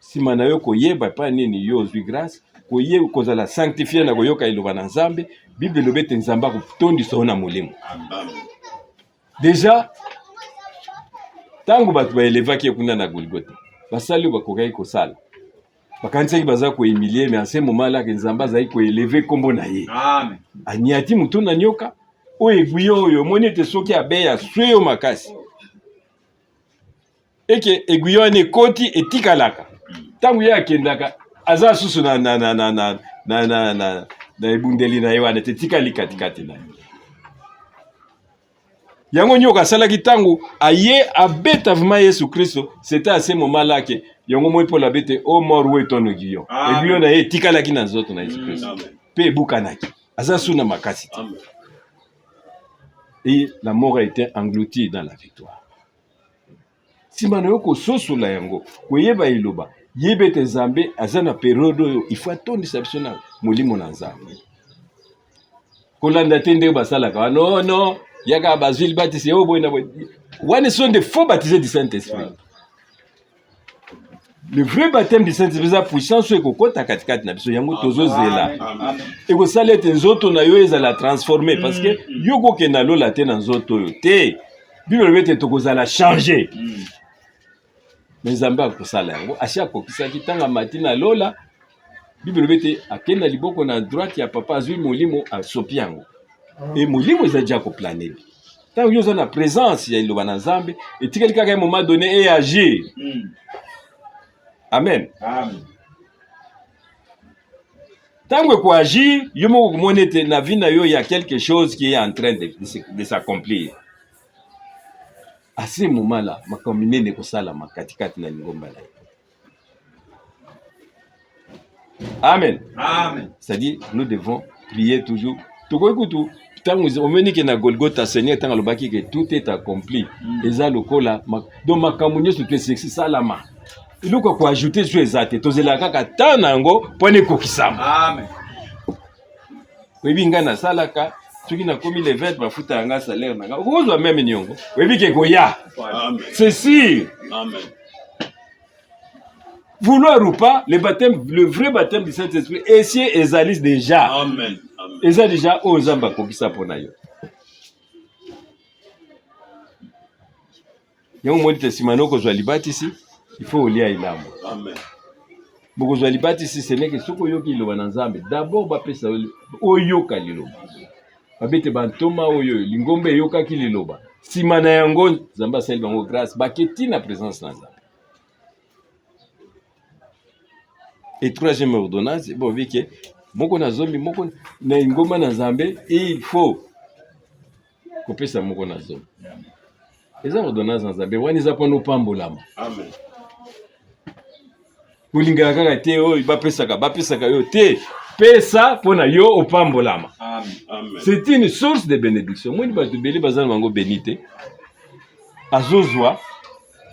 Sima na yo koyeba pa nini yo zwi grâce koyeba kozala sanctifier na koyoka iloba na Nzambe Bible lobete Nzamba ko tondisa na molimo. Déjà tango batu ba elevaki kuna na Golgotha basali bakokai kosala bakanisa ki baza ko humilier mais en ce moment là que Nzamba zai ko élever kombo na ye. Amen. Aniati mutu na nyoka o eguyo yo monite soki abeya sweyo makasi eke eguyo ne koti etikalaka. Tangu ya kendaka aza susu na ebundeli na yewana tetikali katikati na yango nyoka salaki tangu aye abeta vima Yesu Kristo. C'était à ce moment là que yango moi pour la bête au mort où est ton aiguillon aiguillon na ye tikalaki na nzoto na Yesu Kristo pe bukanaki aza suna makasi. Et la mort a été engloutie dans la victoire. Simana yoko soso la yango koyeba iloba yebete Nzambe azana période il faut attendre exceptionnel molimo na Nzambe kolanda tende basalaka non yaka bazil baptisé o boina one sont des faux baptisés du Saint-Esprit. Le vrai baptême du Saint-Esprit a puissance et kokota katikati na biso yango tozozela et ko salete nzoto na yo ezala transformer parce que yoko kena lola te na nzoto yo te Bible bete tokozala changer. Mais Nzambe akosala yango ashi akokisaki tanga matina lola Bible bete akenda liboko na droite ya papa azwi molimo asopi yango et molimo ezaja ko planer tango yo na présence ya iloba na Nzambe etikeli kaka un moment donné et agir. Amen. Amen. Tango ko agir yo moko monete na vie na yo il y a quelque chose qui est en train de s'accomplir. À ce moment-là, ma commune ne kosala makatikati na ngomba na. Amen. Amen. C'est-à-dire, nous devons prier toujours. Tukoikutu, tant omeni ke na Golgotha Seigneur tant alobaki que tout est accompli eza lokola donc makambo nyonso to sexy salama iloko ko ajouter sur ezate tozela kaka tant nango pone kokisama Amen. webi nga na salaka soki na komi le 20 bafuta yanga salaire nanga okozwa même nyongo webi ke koya c'est sûr. Amen. Vouloir ou pas, le vrai baptême du Saint-Esprit, essier ezalis déjà. Amen. Amen. Eza déjà au Zamba kokisa pona yo. Yango moni te simano ko zwa libati ici, il faut olia ilamu. Amen. Boko zwa libati ici, ce n'est que soko yoki loba na Nzambe. D'abord ba pesa oyoka liloba. Babete bantoma oyo lingombe yoka ki liloba. Simana yango Nzamba sali bango grâce, baketi na présence na Nzambe. Et troisième ordonnance, bon, vu que moko na zombi, moko na ingoma na Nzambe, et il faut couper sa moko na zombi. Les ordonnances na Nzambe, wani za pono pambolama. Amen. Kulinga kaka te o bapesaka yo te pesa pona yo opambolama. Amen. Amen. C'est une source de bénédiction. Moi ni ba tubeli bazana mango bénité. Azozwa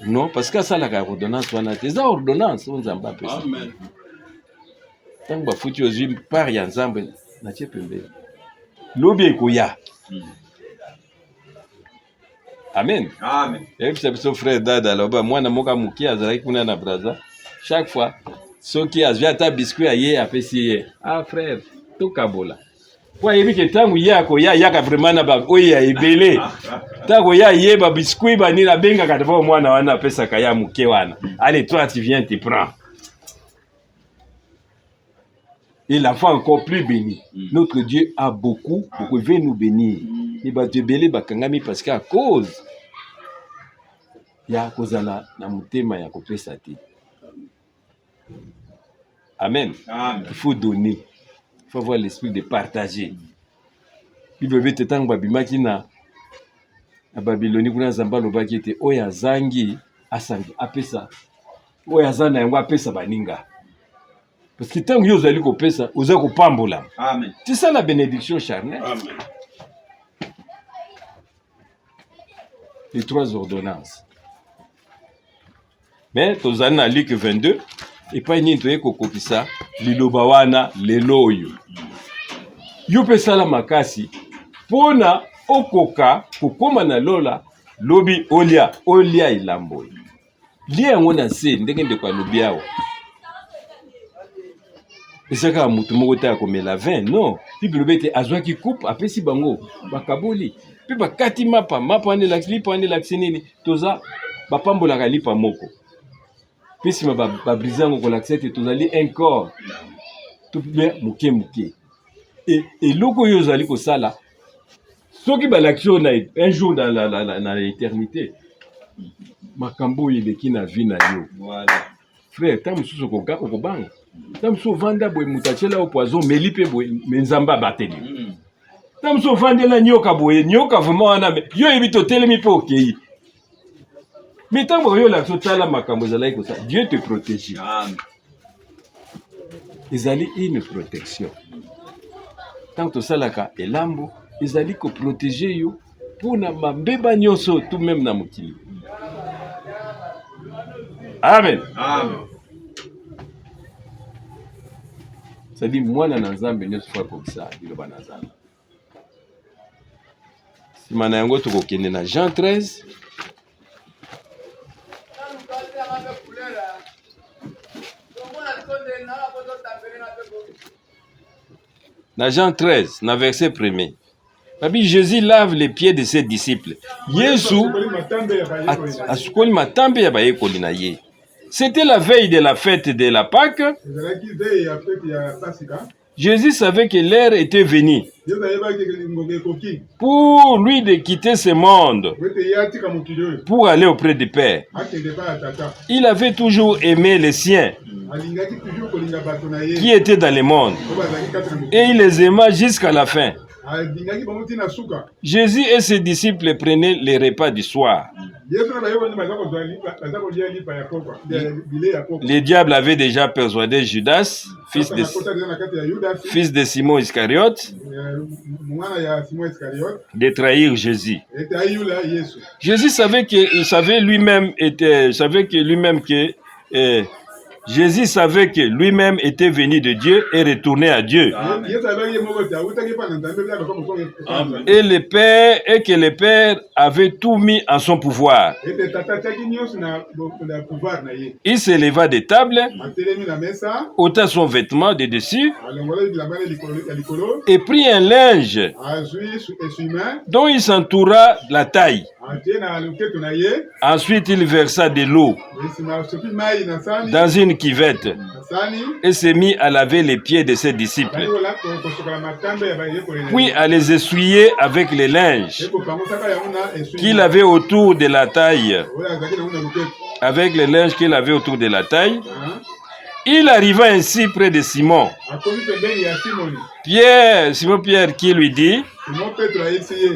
non parce que ça la ordonnance wana te za ordonnance on Nzamba pesa. Amen. Tant que bafuti ozwi par ya Nzambe na tie pembeni lobi ekoya. Amen. Amen. Et puis c'est son frère Dada aloba mwana moka muki azalaki kuna na braza chaque fois soki azwi ata biscuit aye apesi ye ah frère tokabola po ayebi ke ntango ye akoya yaka vraiment na ba oyo ya ebele ntango ya ye ba biscuit banini abengaka te po mwana wana apesaka ya muke wana allez toi tu viens te prends. Et l'enfant encore plus béni. Notre Dieu a beaucoup, il veut nous bénir. Et bah Dieu belé bakangami parce qu'à cause ya kozala na mutema ya kopesa te. Amen. Amen. Il faut donner. Il faut avoir l'esprit de partager. Bible veut te tang babimaki na Babylonie kuna Nzamba lobaki te oya zangi asangi apesa. Oya zana yango apesa baninga. Parce que tant que vous allez couper ça, vous allez couper pambola. Amen. C'est ça la bénédiction charnelle. Amen. Les trois ordonnances. Mais tu as dans Luc 22, et pas ni tu es kokokisa, lilobawana leloyo. Yo pesa la makasi, pona okoka kokoma na lola lobi olia ilambo. Lia ngona se ndenge ndeko lobi awo. Et c'est quand mutu moko ta komela vin non bible bete azwaki coupe apesi bango bakaboli pe bakati mapa ande laksi nini toza bapambolaka lipa moko pe sima babrizango kolakisa tozali un corps tout bien muke et eloko oyo ozali kosala soki balakisi na un jour dans l'éternité makambo eleki na vie na yo. Voilà. Frère ta mosusu okobanga tam so vanda boy mutachela au poison melipe boy Nzamba bateli tam so vandela nyoka boy nyoka vraiment wana yo ebito telemi po okei mais tant que yo la totala makambo zala ko ça Dieu te protège. Amen. Ezali une protection tant que salaka elambo ezali ko protéger yo pour na mambeba nyonso tout même na mokili. Amen. Amen. C'est-à-dire mwana na Nzambe nyonso fois comme ça biloba na Nzambe. Simana yango tokokende na Jean 13. Na Jean 13, na verset 1er. Babi Jésus lave les pieds de ses disciples. Yesu asukoli matambe ya bayekoli na ye. C'était la veille de la fête de la Pâque. Jésus savait que l'heure était venue pour lui de quitter ce monde pour aller auprès du Père. Il avait toujours aimé les siens qui étaient dans le monde et il les aima jusqu'à la fin. Jésus et ses disciples prenaient les repas du soir. Le diable avait déjà persuadé Judas, fils de Simon Iscariote, de trahir Jésus. Jésus savait que Jésus savait que lui-même était venu de Dieu et retourné à Dieu. Et que le Père avait tout mis en son pouvoir. Il se leva de table, ôta son vêtement de dessus et prit un linge dont il s'entoura la taille. Ensuite, il versa de l'eau dans une cuvette et s'est mis à laver les pieds de ses disciples, puis à les essuyer avec les linges qu'il avait autour de la taille. Avec les linges qu'il avait autour de la taille, il arriva ainsi près de Simon. Simon Pierre qui lui dit: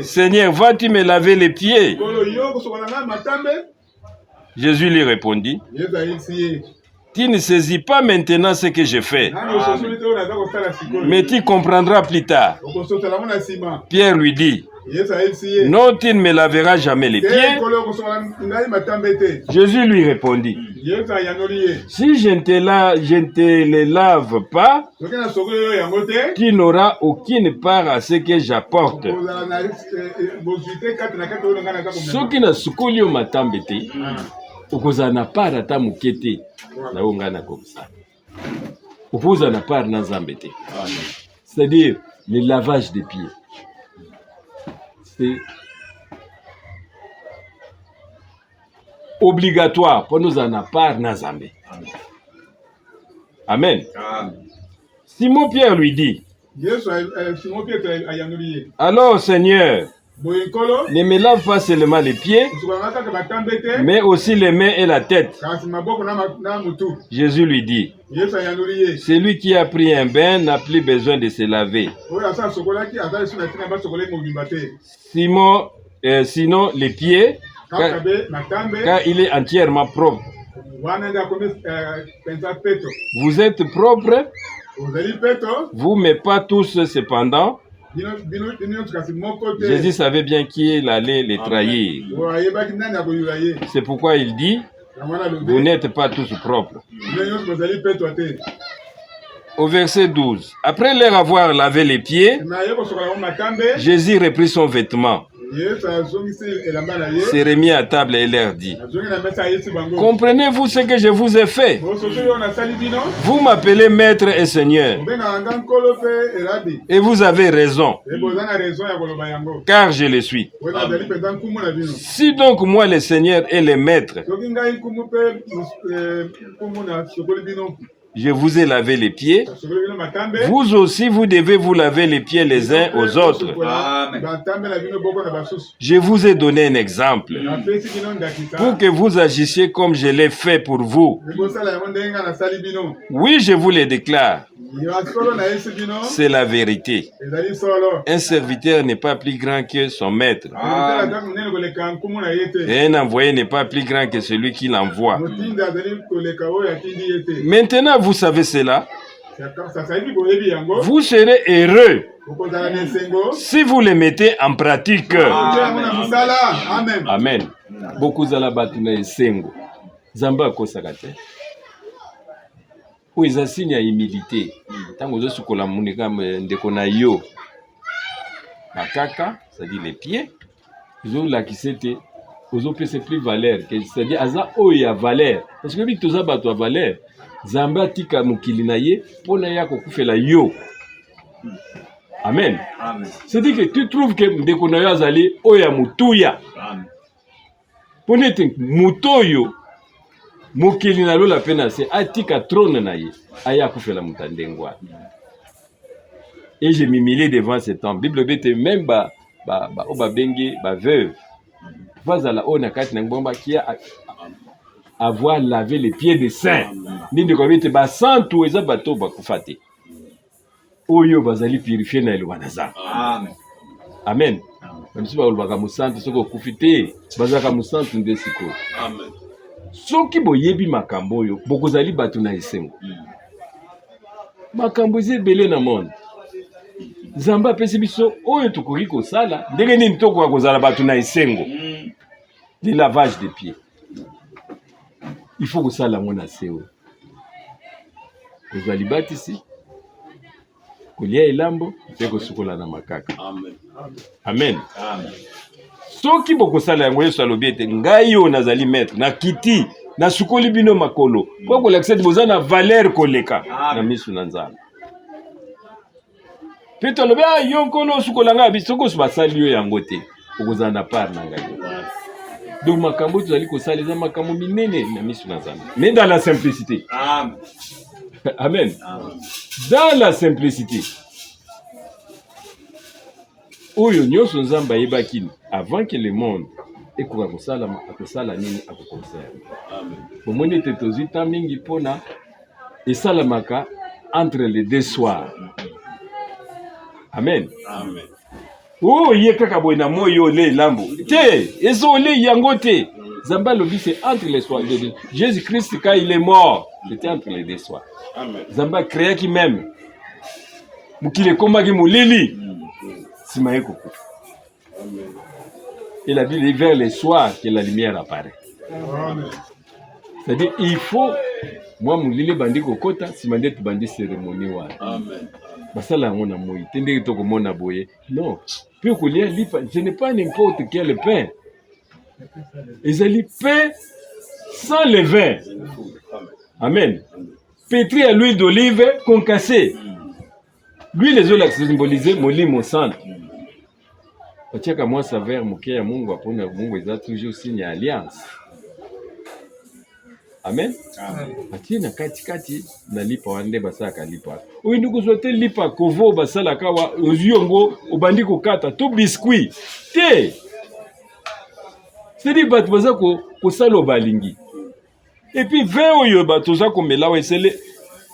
Seigneur, vas-tu me laver les pieds? Jésus lui répondit: tu ne saisis pas maintenant ce que je fais, mais tu comprendras plus tard. Pierre lui dit: non, tu ne me laveras jamais les pieds. Jésus lui répondit: si je ne te les lave pas, tu n'auras aucune part à ce que j'apporte. Soki na sukuli yo matambe te, okozala na part ata moke te na oyo ngai nakokisa. Okozala na part na Nzambe te. C'est-à-dire le lavage des pieds. C'est obligatoire pour nous en part na Nzambe. Amen. Simon Pierre lui dit: alors Seigneur, ne me lave pas seulement les pieds, mais aussi les mains et la tête. Jésus lui dit: celui qui a pris un bain n'a plus besoin de se laver. Sinon les pieds, car il est entièrement propre. Vous êtes propres, vous mais pas tous cependant. Jésus savait bien qu'il allait les trahir. C'est pourquoi il dit: vous n'êtes pas tous propres. Au verset 12, après leur avoir lavé les pieds, Jésus reprit son vêtement, s'est remis à table et leur dit: comprenez-vous ce que je vous ai fait? Vous m'appelez maître et seigneur, et vous avez raison, car je le suis. Si donc moi le Seigneur et le maître, je vous ai lavé les pieds, vous aussi vous devez vous laver les pieds les uns aux autres. Je vous ai donné un exemple pour que vous agissiez comme je l'ai fait pour vous. Oui, je vous le déclare, c'est la vérité. Un serviteur n'est pas plus grand que son maître, et un envoyé n'est pas plus grand que celui qui l'envoie. Maintenant vous savez cela, vous serez heureux si vous le mettez en pratique. Amen. Beaucoup zala batu na esengo Nzambe akosaka te. Oyo eza signe ya humilité. Ntango ozosukola monika ndeko na yo bakaka, c'est-à-dire les pieds, ozolakisa te ozopesa plus valeur, c'est-à-dire aza oyo ya valeur, parce que bitu toza bato ya valeur. Nzambe atika mokili na ye mpona ya kokufela yo. Amen. C'est-à-dire que tu trouves que ndeko na yo azali oyo ya mutuya. Mpona ete mutu oyo mokili na lola mpe na se atika trône na ye aya akufela moto ndenge wana. Et je m'humiliais devant cet homme. Bible bete même o babengi ba veuve bazala oyo na kati na ngomba kia avoir lavé les pieds des saints. Ninde ko bete ba santu eza bato bakufa te. oyo bazali purifier na elwa na nzambe. Amen. Amen. Bamisu balobaka mosantu soki okufi te bazalaka mosantu nde sikoyo. Amen. Soki boyebi makambo oyo bokozali bato na esengo. Makambo eza ebele na monde. Nzambe apesi biso oyo tokoki kosala ndenge nini tokoka kozala bato na esengo. Le lavage de pieds. Il faut que ça la mona seo. Kozali batisi. Kolia elambo pe kosukola na makaka. Amen. Amen. Amen. Soki bokosala yango Yesu alobi ete ngai yo nazali maître na kiti na sukoli bino makolo. Po kolakisa boza na valeur koleka na misu na Nzambe. Pe tolobi yo nkolo sukola nga biso ko basali yo yango te. Okozala na part na ngai. Donc makambo tozali kosala eza makambo minene na misu na Nzambe. Mais dans la simplicité. Amen. Amen. Amen. Dans la simplicité. Oyo nyonso Nzambe ayebaki avant que le monde ekoka kosala nini akokonserve. Amen. Omoni ete tozwi temps mingi mpona esalamaka entre les deux soirs. Amen. Amen. Oh, ye kaka boye na moyo ole elambo. Te, ezo ole yango te. Nzambe alobi c'est entre les soirs. Jésus-Christ quand il est mort, c'était entre les deux soirs. Amen. Nzambe a créé qui même. Mukile komaki molili. Simaye koko. Amen. Et la Bible dit vers les soirs que la lumière apparaît. Amen. C'est-à-dire il faut moi molili bandi kokota simande tu bandi cérémonie wa. Amen. Basala yango na moi. Tende to komona boye. Non. Puis kolia lipa, ce n'est pas n'importe quel pain. Ezali pain sans levain. Amen. Pétri à l'huile d'olive concassée. L'huile les ola symboliser molimo santo. Batiaka moi saveur moke ya Mungu apona Mungu eza toujours signe ya alliance. Amen. Amen. Ati na kati na lipa wande basaka lipa. Oyi ndugu zote lipa kovo basala kawa oziongo obandi kokata to biscuit. Te. C'est-à-dire bato baza ko salo balingi. Et puis vin oyo bato za ko melawa esele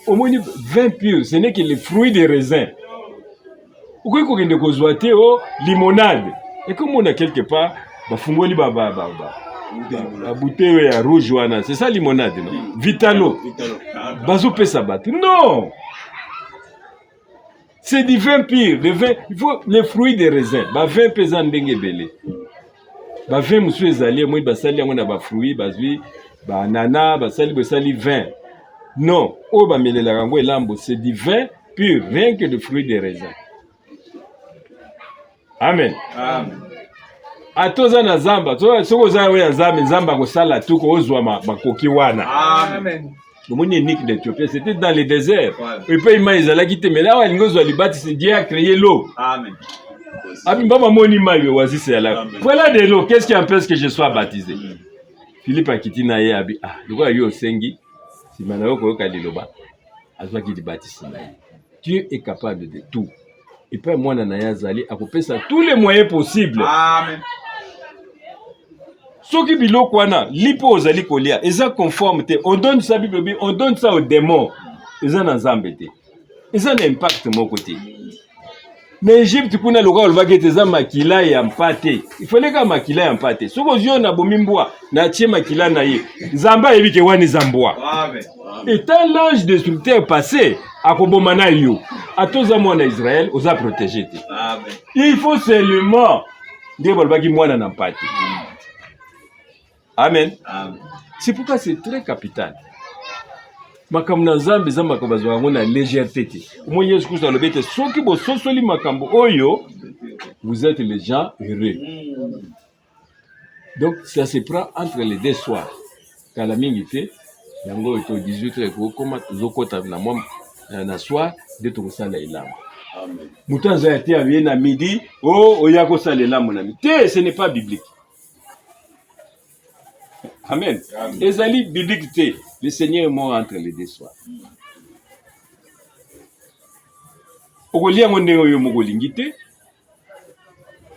omoni vin pur, ce n'est que les fruits des raisins. Okoki kokende kozwa te o limonade. Et comme on a quelque part bafungoli ba bouteille ya rouge wana, c'est ça limonade non? Vitalo. Bazo pesa bato. Non. C'est du vin pur, le vin, il faut les fruits des raisins. Ba vin pesa ndenge belé. Ba vin musu ezali moi basali yango na ba fruits bazwi ba ananas basali basali vin. Non, o ba melela yango elambo c'est du vin pur, rien que de fruits des raisins. Amen. Amen. Atoza na zamba, soko za we nzambe nzamba ko sala tuko ozwa makoki wana. Amen. Le monde unique d'Éthiopie, c'était dans le désert. Ouais. Et puis il ezala kite mais là il ngozo libati c'est Dieu a créé l'eau. Amen. Abimba moni mayo wazise ya la. Voilà de l'eau, qu'est-ce qui empêche que je sois baptisé? Philippe akitina ye abi loko yo sengi simana yoko yoka liloba azwa ki baptisé. Dieu est capable de tout. Et puis moi na yazali akopesa tous les moyens possibles. Amen. Soki biloko wana lipo ozali kolia eza conforme te, on donne ça Bible, on donne ça aux démons. Eza na Nzambe te. Eza na impact moko te. Mais Égypte kuna loka olobaki eza makila ya mpate. Il fallait ka makila ya mpate. Soko zio na bomimbwa na tie makila na ye. Nzamba yebike wani zambwa. Amen. Et tant l'ange destructeur passé akoboma na yo. Atoza mwana Israël oza protégé te. Amen. Il faut seulement nde bolobaki mwana na mpate. Amen. Amen. C'est pourquoi c'est très capital. Makambo na Nzambe za makambo bazwa na légèreté te. Moi Yesu Christ alobi te soki bo sosoli makambo oyo vous êtes les gens heureux. Donc ça se prend entre les deux soirs. Kala mingi te yango to 18h ko koma zokota na mwa na soir de to sala elamu. Amen. Mutanza ya te avié na midi, oh oya ko sala elamu na midi. Ce n'est pas biblique. Amen. Ezali biblique te. Le Seigneur est mort entre les deux soirs. Okolia ndenge oyo mokolingi te.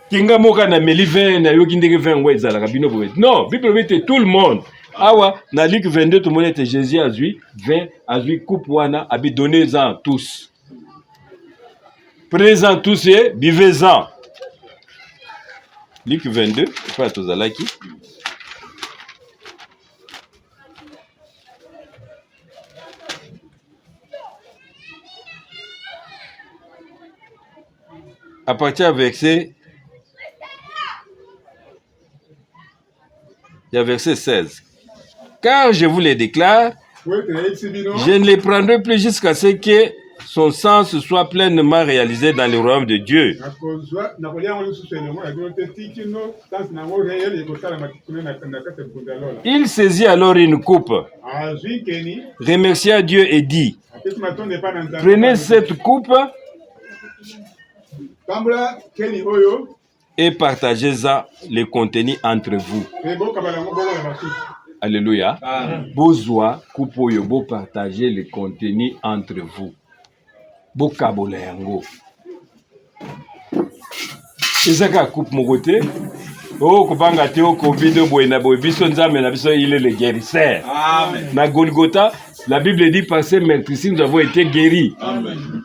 Kinga moka na meli 20 na yoki ndenge 20 ngwe ezalaka bino boye. Non, Bible dit tout le monde. Awa na Luc 22 tout le monde était Jésus a joué 20 a joué coupe wana abi donné en tous. Prenez-en tous et buvez-en. Luc 22, pas tous alaki. À partir du verset, il y a verset 16. Car je vous les déclare, je ne les prendrai plus jusqu'à ce que son sens soit pleinement réalisé dans le royaume de Dieu. Il saisit alors une coupe, remercia Dieu et dit, prenez cette coupe et partagez-en le contenu entre vous. Alléluia. Bozwa coupe bo partager le contenu entre vous. Bokabola yango. Ezaka coupe mon côté. Oh kubanga te o covid boy na boy biso nzambe na biso il est le guérisseur. Amen. Na Golgotha, la Bible dit par ces meurtrissures nous avons été guéris. Amen.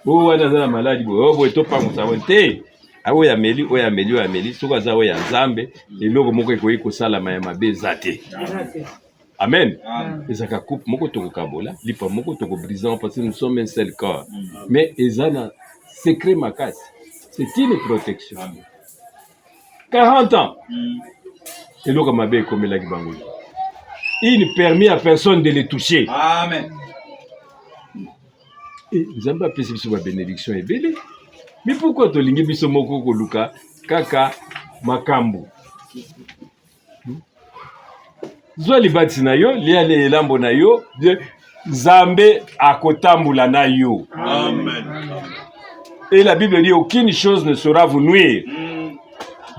Oh wana za maladi boy oh boy to pa musawente. Oya meli soka za oya nzambe eloko moko ekoyi kosalama ya mabe zate. Amen. Ezaka coupe moko tokokabola lipa moko tokobrisant parce que nous sommes un seul corps. Mais ezana secret makasi. C'est une protection. 40 ans. Eloko mabe ekomela kibango. Il ne permet à personne de les toucher. Amen. Et nzambe apesi biso ba bénédiction ebele. Mais pourquoi tu lingi biso moko koluka kaka makambu? Zwa libati na yo, liale elambo na yo, Nzambe akotambula na yo. Amen. Et la Bible dit aucune chose ne saura vous nuire.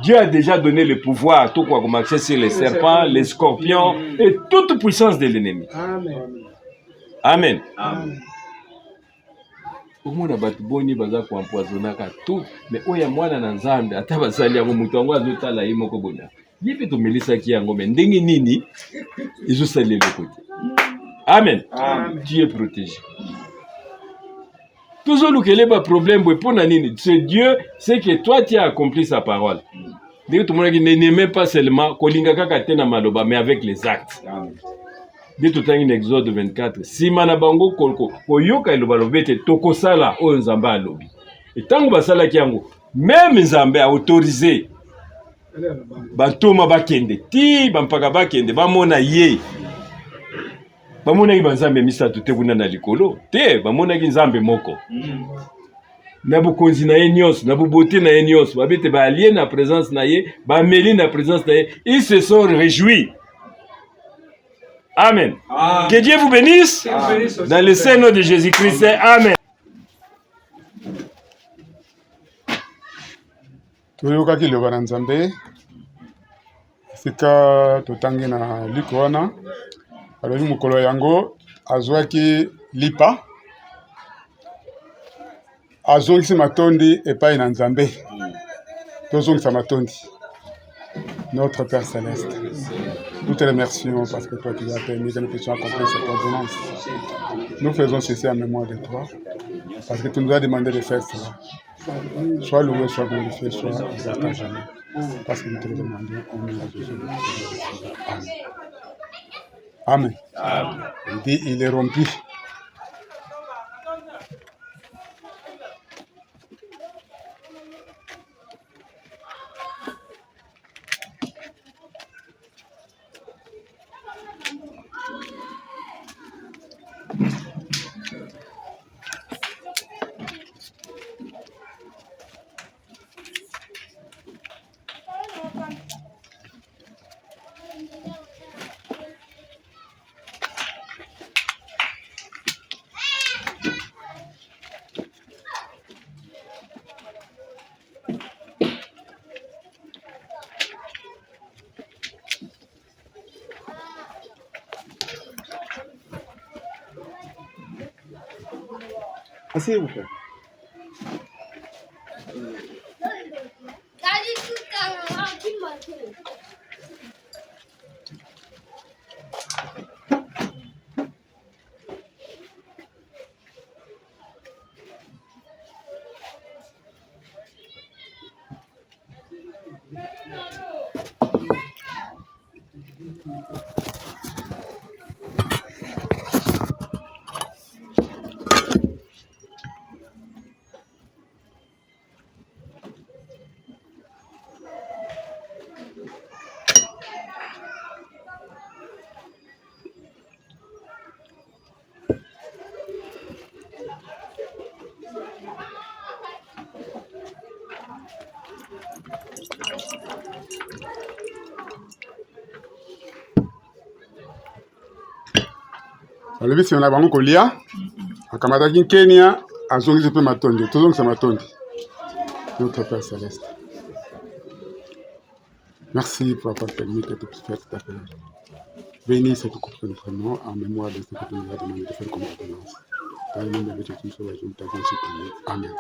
Dieu a déjà donné le pouvoir, tout quoi comme accès sur les serpents, les scorpions et toute puissance de l'ennemi. Amen. Amen. Amen. Omona batu boni baza ko empoisonnaka tout mais oya mwana na nzambe ata basali yango mutu yango azotala ye moko bona yipe to melisaki yango mais ndenge nini ezosali le côté. Amen. Amen. Tu es protégé. Toujours le keleba problème pour nini c'est Dieu c'est que toi tu as accompli sa parole. Dieu tout le monde qui n'aime pas seulement kolinga kaka tena maloba mais avec les actes. Amen. Dit tout en Exode 24. Si manabango kolko koyoka ilobalobete tokosala o nzamba alobi. Et tango basala kiango même nzambe a autorisé bantoma bakende ti bampaka bakende bamona ye. Bamona ki banzambe misatu te kuna na likolo. Te bamona ki nzambe moko. Na bukonzi na ye nyos, na bubote na ye nyos, babete ba allié na présence na ye, ba meli na présence na ye, ils se sont réjouis. Amen. Amen. Que Dieu vous bénisse. Amen. Dans le Saint-Nom de Jésus-Christ. Amen. Toyokaki loba na Nzambe sika totangi na liko wana alobi mokolo yango azwaki lipa azongisi matondi epai na Nzambe tozongisa matondi. Notre Père Céleste, nous te remercions parce que toi tu as permis que nous puissions accomplir cette ordonnance. Nous faisons ceci en mémoire de toi parce que tu nous as demandé de faire cela. Sois loué, sois glorifié, sois exalté jamais. Parce que nous te le demandons au nom de Jésus. Amen. Amen. Il dit, il est rompu. Asseyez-vous, frère. Alibisi na bango kolia akamataki Kenya azongisi pe matondi tozongisa matondi. Notre Père Céleste, merci pour avoir permis que tu puisses faire cet appel. Bénis cette coupe que nous prenons en mémoire de ce que tu nous as demandé de faire comme ordonnance. Dans le nom de Jésus Christ, nous t'avons supplié. Amen.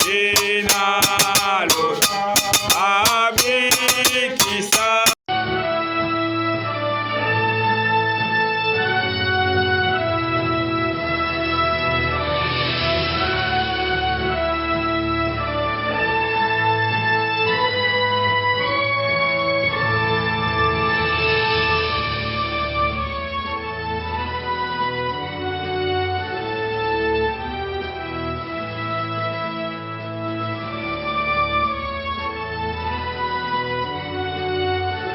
Dina